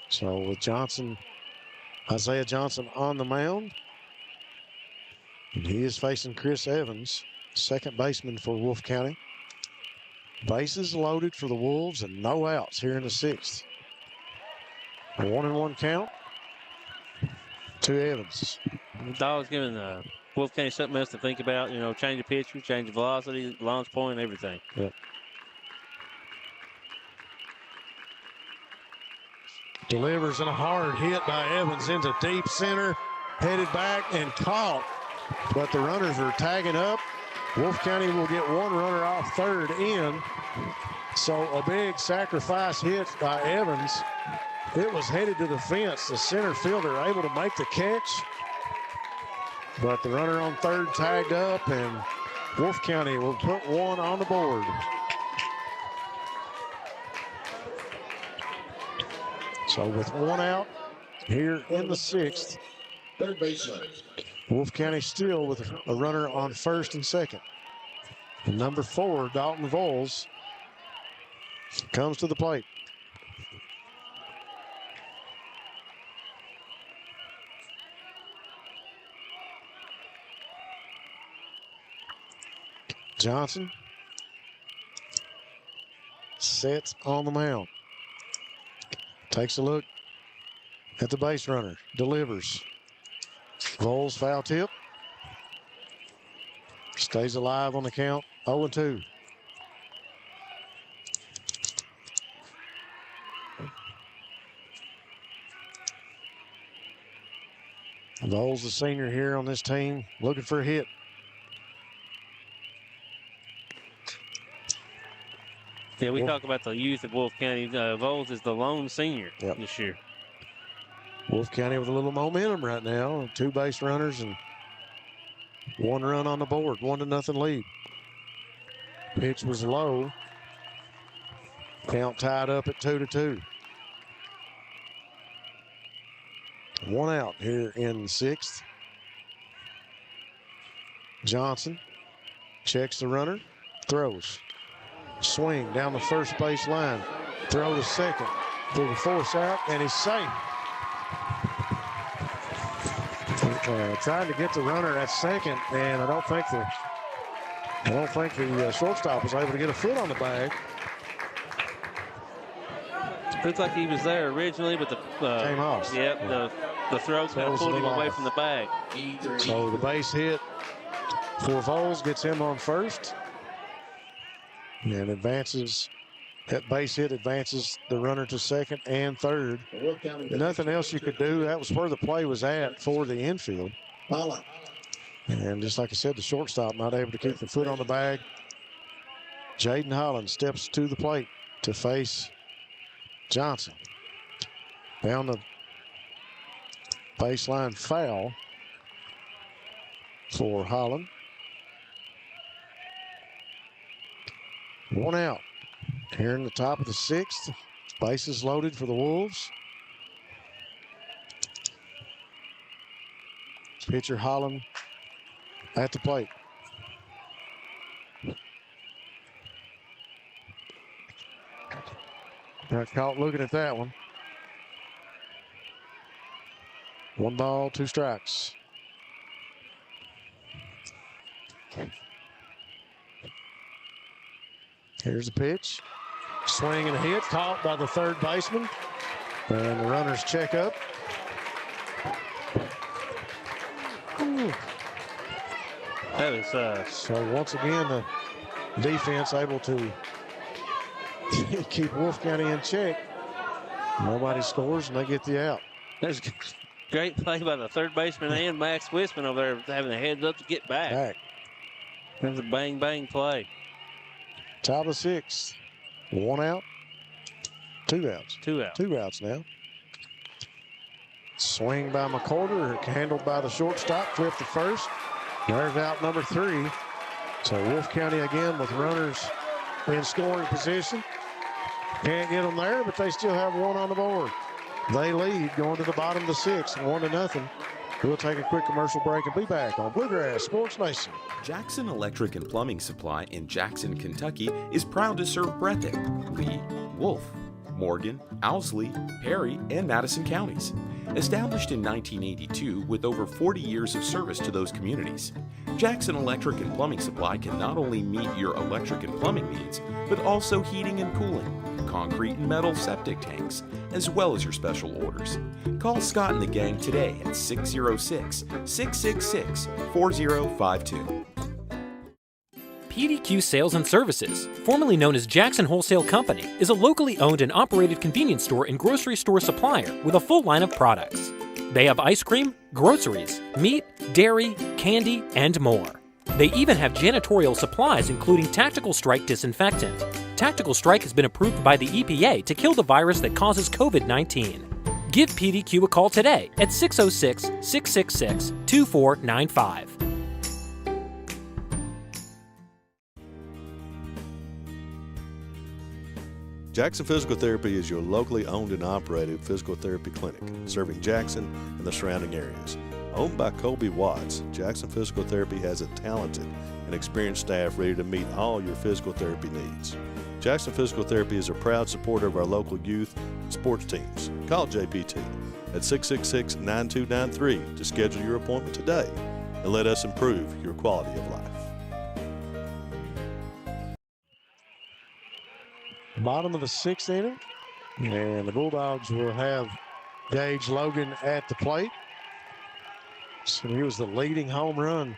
So with Johnson, Isaiah Johnson on the mound, and he is facing Chris Evans, second baseman for Wolfe County. Bases loaded for the Wolves and no outs here in the 6th. A 1-1 count to Evans. Dogs giving Wolfe County something else to think about. You know, change the pitcher, change the velocity, launch point, everything. Yep. Delivers and a hard hit by Evans into deep center, headed back and caught. But the runners are tagging up, Wolfe County will get one runner off third in. So a big sacrifice hit by Evans. It was headed to the fence. The center fielder able to make the catch. But the runner on third tagged up, and Wolfe County will put one on the board. So with one out here in the sixth, third baseman, Wolfe County still with a runner on first and second. And number 4, Dalton Voles, comes to the plate. Johnson sits on the mound. Takes a look at the base runner. Delivers. Voles foul tip. Stays alive on the count. 0-2. Voles, the senior here on this team, looking for a hit. Yeah, we talk about the youth of Wolfe County. Voles is the lone senior this year. Wolfe County with a little momentum right now. 2 base runners and 1 run on the board. 1-0 lead. Pitch was low. Count tied up at 2-2. 1 out here in the sixth. Johnson checks the runner, throws. Swing down the first base line. Throw to second for the force out, and he's safe. Trying to get the runner at second, and I don't think the shortstop was able to get a foot on the bag. Looks like he was there originally, but the came off. Yep, the throw kind of pulled him away from the bag. So the base hit for Voles gets him on first. And advances, that base hit advances the runner to second and third. Nothing else you could do. That was where the play was at for the infield. And just like I said, the shortstop not able to keep the foot on the bag. Jaden Holland steps to the plate to face Johnson. Down the baseline foul for Holland. 1 out. Here in the top of the sixth. Bases loaded for the Wolves. Pitcher Holland at the plate. Got caught looking at that one. 1 ball, 2 strikes. Here's the pitch. Swing and a hit, caught by the third baseman. And the runners check up. Ooh. That was so once again the defense able to keep Wolfe County in check. Nobody scores and they get the out. That's a great play by the third baseman and Max Wisman over there having the heads up to get back. That's a bang bang play. Top of the sixth. 1 out. 2 outs. 2 outs. 2 outs now. Swing by McCorder, handled by the shortstop, flip to first. There's out number 3. So Wolfe County again with runners in scoring position. Can't get them there, but they still have 1 on the board. They lead going to the bottom of the 6th, 1-0. We'll take a quick commercial break and be back on Bluegrass Sports Nation. Jackson Electric and Plumbing Supply in Jackson, Kentucky is proud to serve Breathitt, Lee, Wolfe, Morgan, Owsley, Perry, and Madison counties. Established in 1982 with over 40 years of service to those communities, Jackson Electric and Plumbing Supply can not only meet your electric and plumbing needs, but also heating and cooling, concrete and metal septic tanks, as well as your special orders. Call Scott and the gang today at 606-666-4052. PDQ Sales and Services, formerly known as Jackson Wholesale Company, is a locally owned and operated convenience store and grocery store supplier with a full line of products. They have ice cream, groceries, meat, dairy, candy, and more. They even have janitorial supplies, including Tactical Strike disinfectant. Tactical Strike has been approved by the EPA to kill the virus that causes COVID-19. Give PDQ a call today at 606-666-2495. Jackson Physical Therapy is your locally owned and operated physical therapy clinic, serving Jackson and the surrounding areas. Owned by Colby Watts, Jackson Physical Therapy has a talented and experienced staff ready to meet all your physical therapy needs. Jackson Physical Therapy is a proud supporter of our local youth and sports teams. Call JPT at 666-9293 to schedule your appointment today and let us improve your quality of life. Bottom of the 6th inning, and the Bulldogs will have Gage Logan at the plate. So he was the leading home run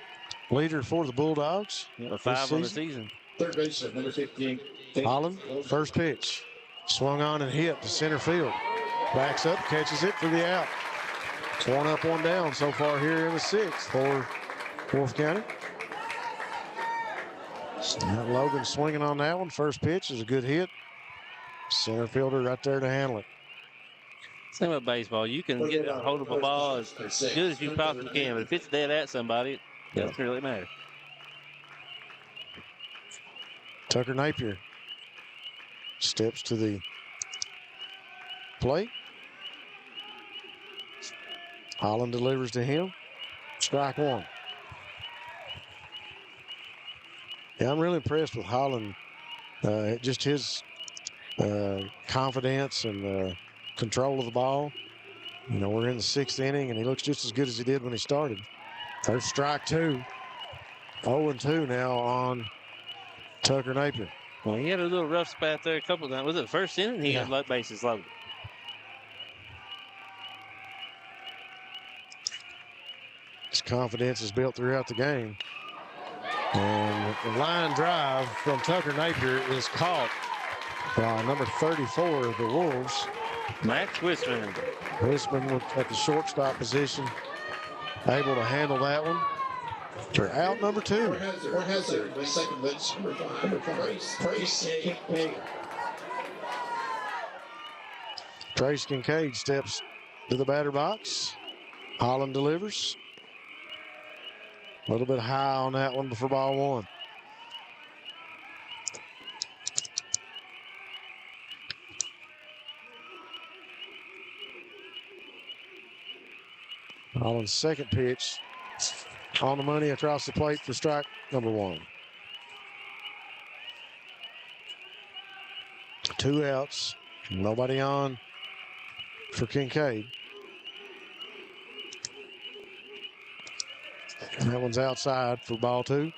leader for the Bulldogs. 5 on the season. Third baseman, number 15. Holland, first pitch. Swung on and hit to center field. Backs up, catches it for the out. It's 1 up, 1 down so far here in the 6th for Wolfe County. Now Logan swinging on that one. First pitch is a good hit. Center fielder right there to handle it. Same with baseball. You can get a hold of a ball as good as you possibly can, but if it's dead at somebody, it doesn't really matter. Tucker Napier steps to the plate. Holland delivers to him. Strike 1. Yeah, I'm really impressed with Holland. Just his confidence and control of the ball. You know, we're in the 6th inning, and he looks just as good as he did when he started. There's strike 2. 0-2 now on Tucker Napier. Well, he had a little rough spot there a couple of times. Was it the first inning? He had bases loaded. His confidence is built throughout the game. And the line drive from Tucker Napier is caught by number 34 of the Wolves, Max Wisman. Wisman at the shortstop position, able to handle that one. For out number 2. Or Hazard, the second base, number 5. Trace Kincaid. Trace Kincaid steps to the batter box. Holland delivers. A little bit high on that one before ball 1. Holland's second pitch on the money across the plate for strike number 1. 2 outs, nobody on for Kincaid. And that one's outside for ball 2.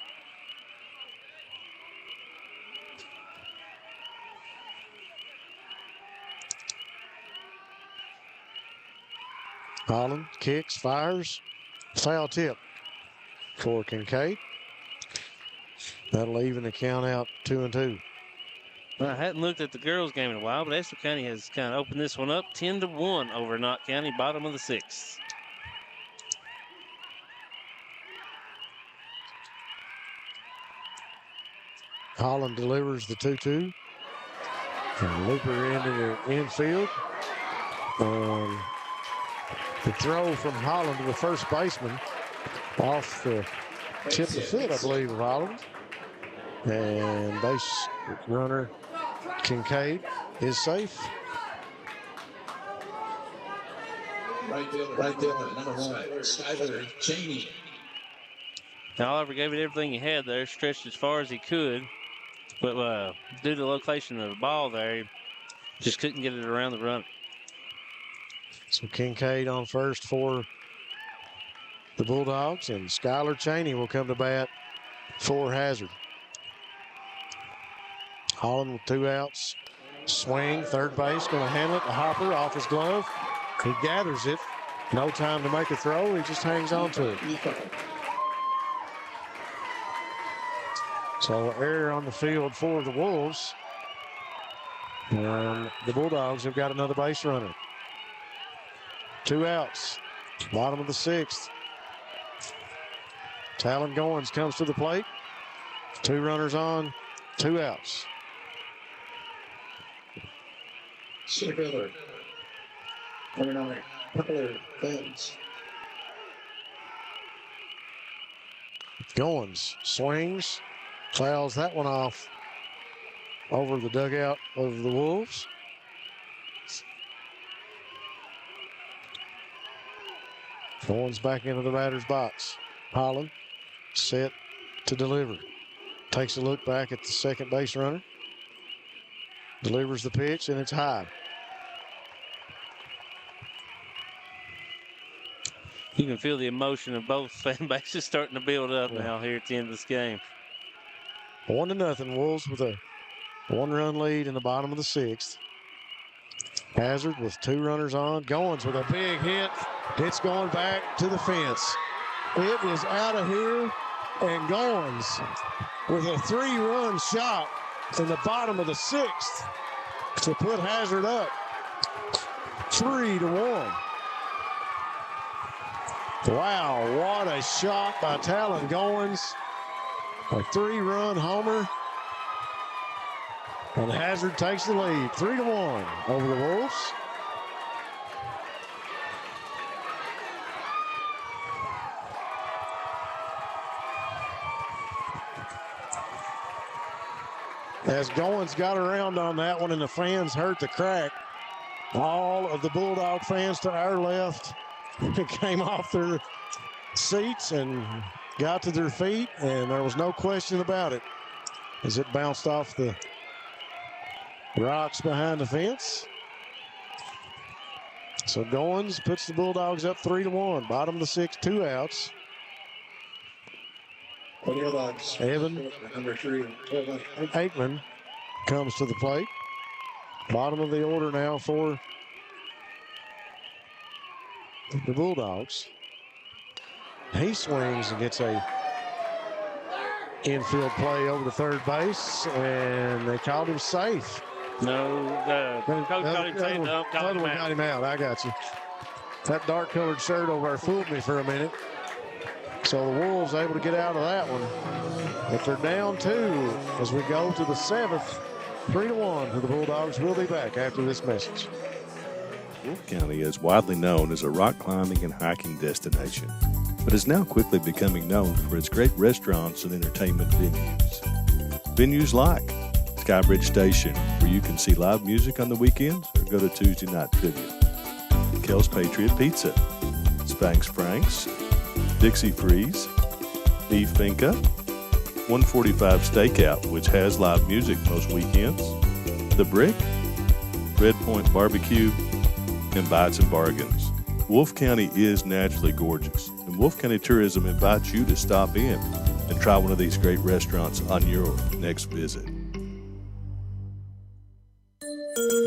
Holland kicks, fires, foul tip for Kincaid. That'll even the count out 2-2. Well, I hadn't looked at the girls' game in a while, but Estill County has kind of opened this one up 10-1 over Knott County, bottom of the 6th. Holland delivers the 2-2. And Looper into the infield. The throw from Holland to the first baseman off the tip of the foot, I believe, of Holland. And base runner Kincaid is safe. Right fielder, number 1, Skyler Cheney. Now, Oliver gave it everything he had there, stretched as far as he could. But due to the location of the ball there, he just couldn't get it around the run. So Kincaid on first for the Bulldogs, and Skylar Cheney will come to bat for Hazard. Holland with 2 outs. Swing, third base, going to handle it. The hopper off his glove. He gathers it. No time to make a throw. He just hangs on to it. So error on the field for the Wolves. And the Bulldogs have got another base runner. 2 outs. Bottom of the 6th. Talon Goens comes to the plate. 2 runners on, 2 outs. Center fielder, number 9, Tyler Goens. Goens swings, fouls that one off over the dugout of the Wolves. Goens back into the batter's box. Holland set to deliver. Takes a look back at the second base runner. Delivers the pitch, and it's high. You can feel the emotion of both fan bases starting to build up now here at the end of this game. 1-0 Wolves with a 1-run lead in the bottom of the 6th. Hazard with 2 runners on. Goens with a big hit. It's going back to the fence. It is out of here, and Goens with a 3-run shot in the bottom of the 6th to put Hazard up 3-1. Wow, what a shot by Talon Goens. A 3-run homer. And Hazard takes the lead, 3-1 over the Wolves. As Goens got around on that one and the fans heard the crack, all of the Bulldog fans to our left came off their seats and got to their feet, and there was no question about it as it bounced off the rocks behind the fence. So Goens puts the Bulldogs up 3-1. Bottom of the 6th, 2 outs. Evan number 3, Aikman comes to the plate. Bottom of the order now for the Bulldogs. He swings and gets a infield play over to third base, and they called him safe. No, the coach called him safe. No, got him out. I got you. That dark-colored shirt over there fooled me for a minute. So the Wolves able to get out of that one. But they're down 2 as we go to the 7th. 3-1 to the Bulldogs. We'll be back after this message. Wolfe County is widely known as a rock climbing and hiking destination, but is now quickly becoming known for its great restaurants and entertainment venues. Venues like Skybridge Station, where you can see live music on the weekends or go to Tuesday night trivia. Kel's Patriot Pizza, Spanx Frank's, Dixie Freeze, Beef Finca, 145 Stakeout, which has live music most weekends, The Brick, Red Point Barbecue, and Bites and Bargains. Wolfe County is naturally gorgeous, and Wolfe County Tourism invites you to stop in and try one of these great restaurants on your next visit.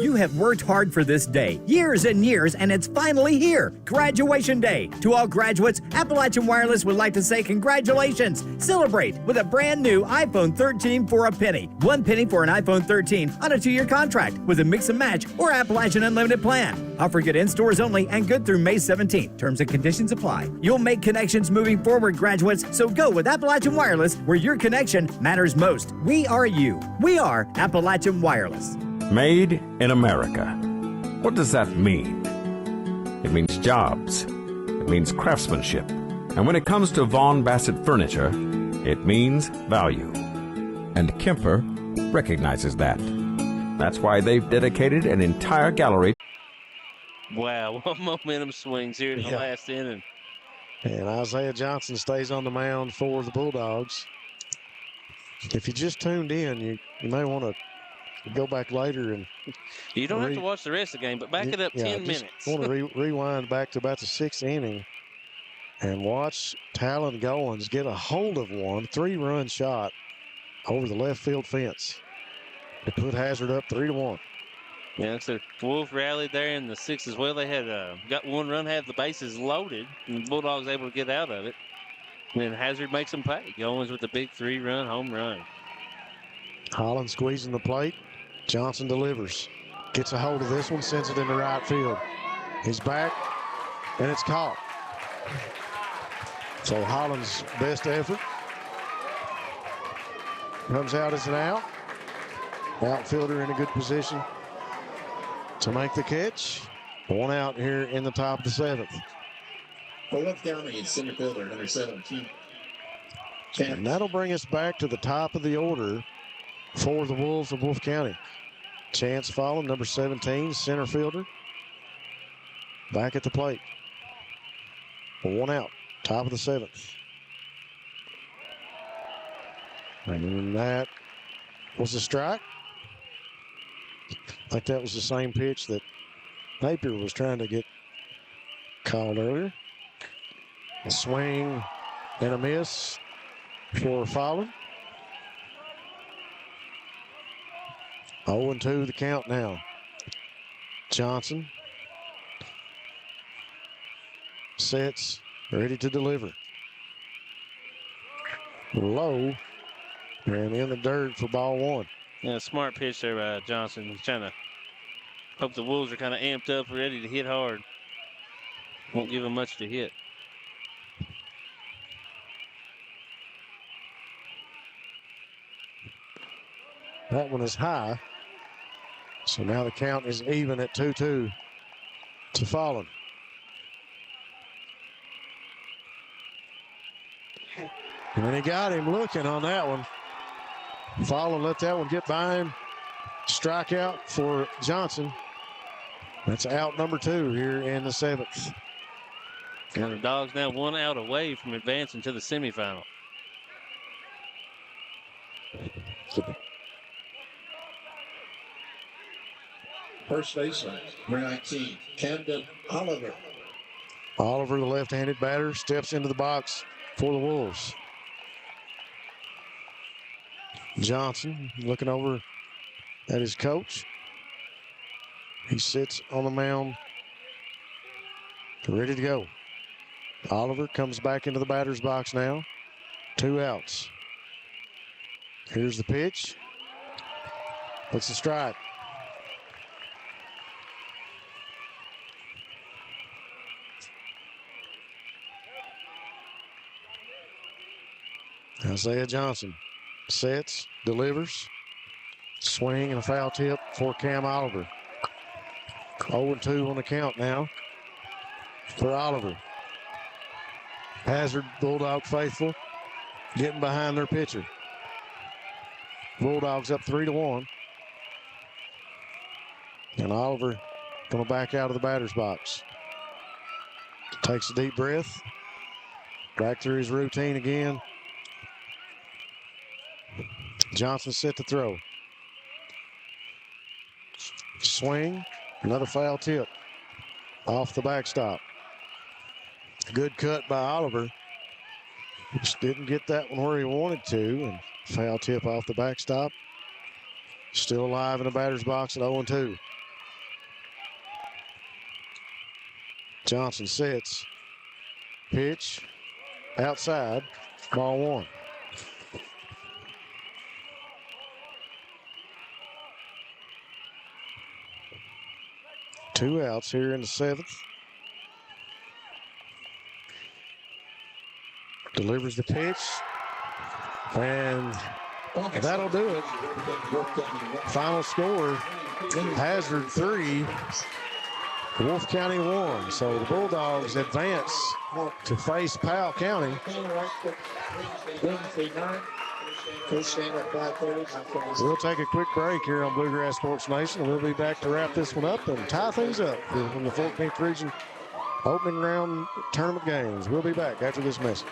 You have worked hard for this day, years and years, and it's finally here. Graduation Day. To all graduates, Appalachian Wireless would like to say congratulations. Celebrate with a brand new iPhone 13 for a penny. 1 penny for an iPhone 13 on a 2-year contract with a mix and match or Appalachian Unlimited plan. Offer good in stores only and good through May 17th. Terms and conditions apply. You'll make connections moving forward, graduates, so go with Appalachian Wireless where your connection matters most. We are you. We are Appalachian Wireless. Made in America. What does that mean? It means jobs. It means craftsmanship. And when it comes to Vaughan Bassett furniture, it means value. And Kemper recognizes that. That's why they've dedicated an entire gallery. Wow, what momentum swings here in the last inning. And Isaiah Johnson stays on the mound for the Bulldogs. If you just tuned in, you may want to go back later and you don't have to watch the rest of the game, but back it up 10 minutes. Want to rewind back to about the 6th inning and watch Talon Goens get a hold of one 3-run shot over the left field fence to put Hazard up 3-1. Yeah, so Wolf rallied there in the 6th as well. They had got 1 run, had the bases loaded, and the Bulldogs able to get out of it. And then Hazard makes them pay. Goens with the big 3-run home run. Holland squeezing the plate. Johnson delivers. Gets a hold of this one, sends it into right field. He's back, and it's caught. So Holland's best effort comes out as an out. Outfielder in a good position to make the catch. One out here in the top of the 7th. Wolfe County is center fielder, number 17. And that'll bring us back to the top of the order for the Wolves of Wolfe County. Chance Follen, number 17, center fielder. Back at the plate. One out, top of the 7th. And that was a strike. I think that was the same pitch that Napier was trying to get called earlier. A swing and a miss for Follen. 0-2 the count now. Johnson sets, ready to deliver. Low and in the dirt for ball 1. Yeah, smart pitch there by Johnson. He's trying to hope the Wolves are kind of amped up, ready to hit hard. Won't give them much to hit. That one is high. So now the count is even at 2-2 to Follen. And then he got him looking on that one. Follen let that one get by him. Strikeout for Johnson. That's out number 2 here in the 7th. And the Dogs now 1 out away from advancing to the semifinal. First baseman, number 19, Camden Oliver. Oliver, the left-handed batter, steps into the box for the Wolves. Johnson looking over at his coach. He sits on the mound, ready to go. Oliver comes back into the batter's box now. 2 outs. Here's the pitch. Puts the strike. Isaiah Johnson sets, delivers, swing and a foul tip for Cam Oliver. 0-2 on the count now for Oliver. Hazard, Bulldog faithful, getting behind their pitcher. Bulldogs up 3-1. And Oliver going to back out of the batter's box. Takes a deep breath. Back through his routine again. Johnson set to throw. Swing, another foul tip off the backstop. Good cut by Oliver. Just didn't get that one where he wanted to, and foul tip off the backstop. Still alive in the batter's box at 0-2. Johnson sets. Pitch outside, ball 1. Two outs here in the 7th. Delivers the pitch. And that'll do it. Final score, Hazard 3, Wolfe County 1. So the Bulldogs advance to face Powell County. We'll take a quick break here on Bluegrass Sports Nation, and we'll be back to wrap this one up and tie things up from the 14th Region opening round tournament games. We'll be back after this message.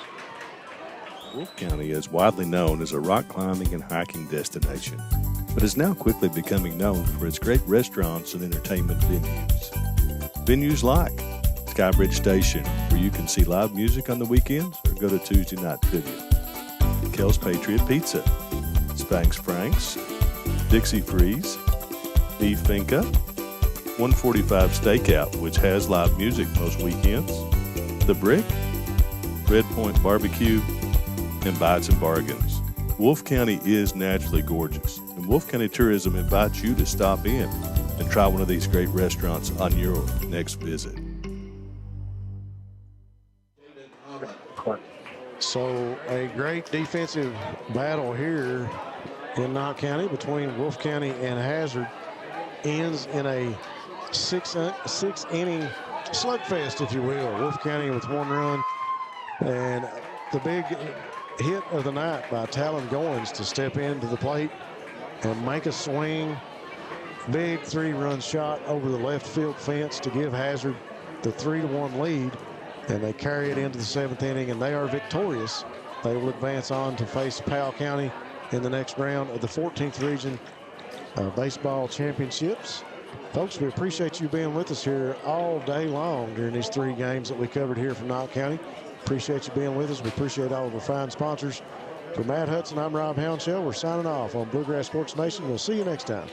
Wolfe County is widely known as a rock climbing and hiking destination, but is now quickly becoming known for its great restaurants and entertainment venues. Venues like Skybridge Station, where you can see live music on the weekends or go to Tuesday night trivia. Kel's Patriot Pizza, Spanx Frank's, Dixie Freeze, Beef Finca, 145 Stakeout, which has live music most weekends, The Brick, Red Point Barbecue, and Bites and Bargains. Wolfe County is naturally gorgeous, and Wolfe County Tourism invites you to stop in and try one of these great restaurants on your next visit. So a great defensive battle here in Knott County between Wolfe County and Hazard ends in a six inning slugfest, if you will. Wolfe County with 1 run, and the big hit of the night by Talon Goens to step into the plate and make a swing. Big 3-run shot over the left field fence to give Hazard the 3-1 lead, and they carry it into the 7th inning, and they are victorious. They will advance on to face Powell County in the next round of the 14th Region Baseball Championships. Folks, we appreciate you being with us here all day long during these 3 games that we covered here from Knott County. Appreciate you being with us. We appreciate all of our fine sponsors. For Matt Hudson, I'm Rob Hounshell. We're signing off on Bluegrass Sports Nation. We'll see you next time.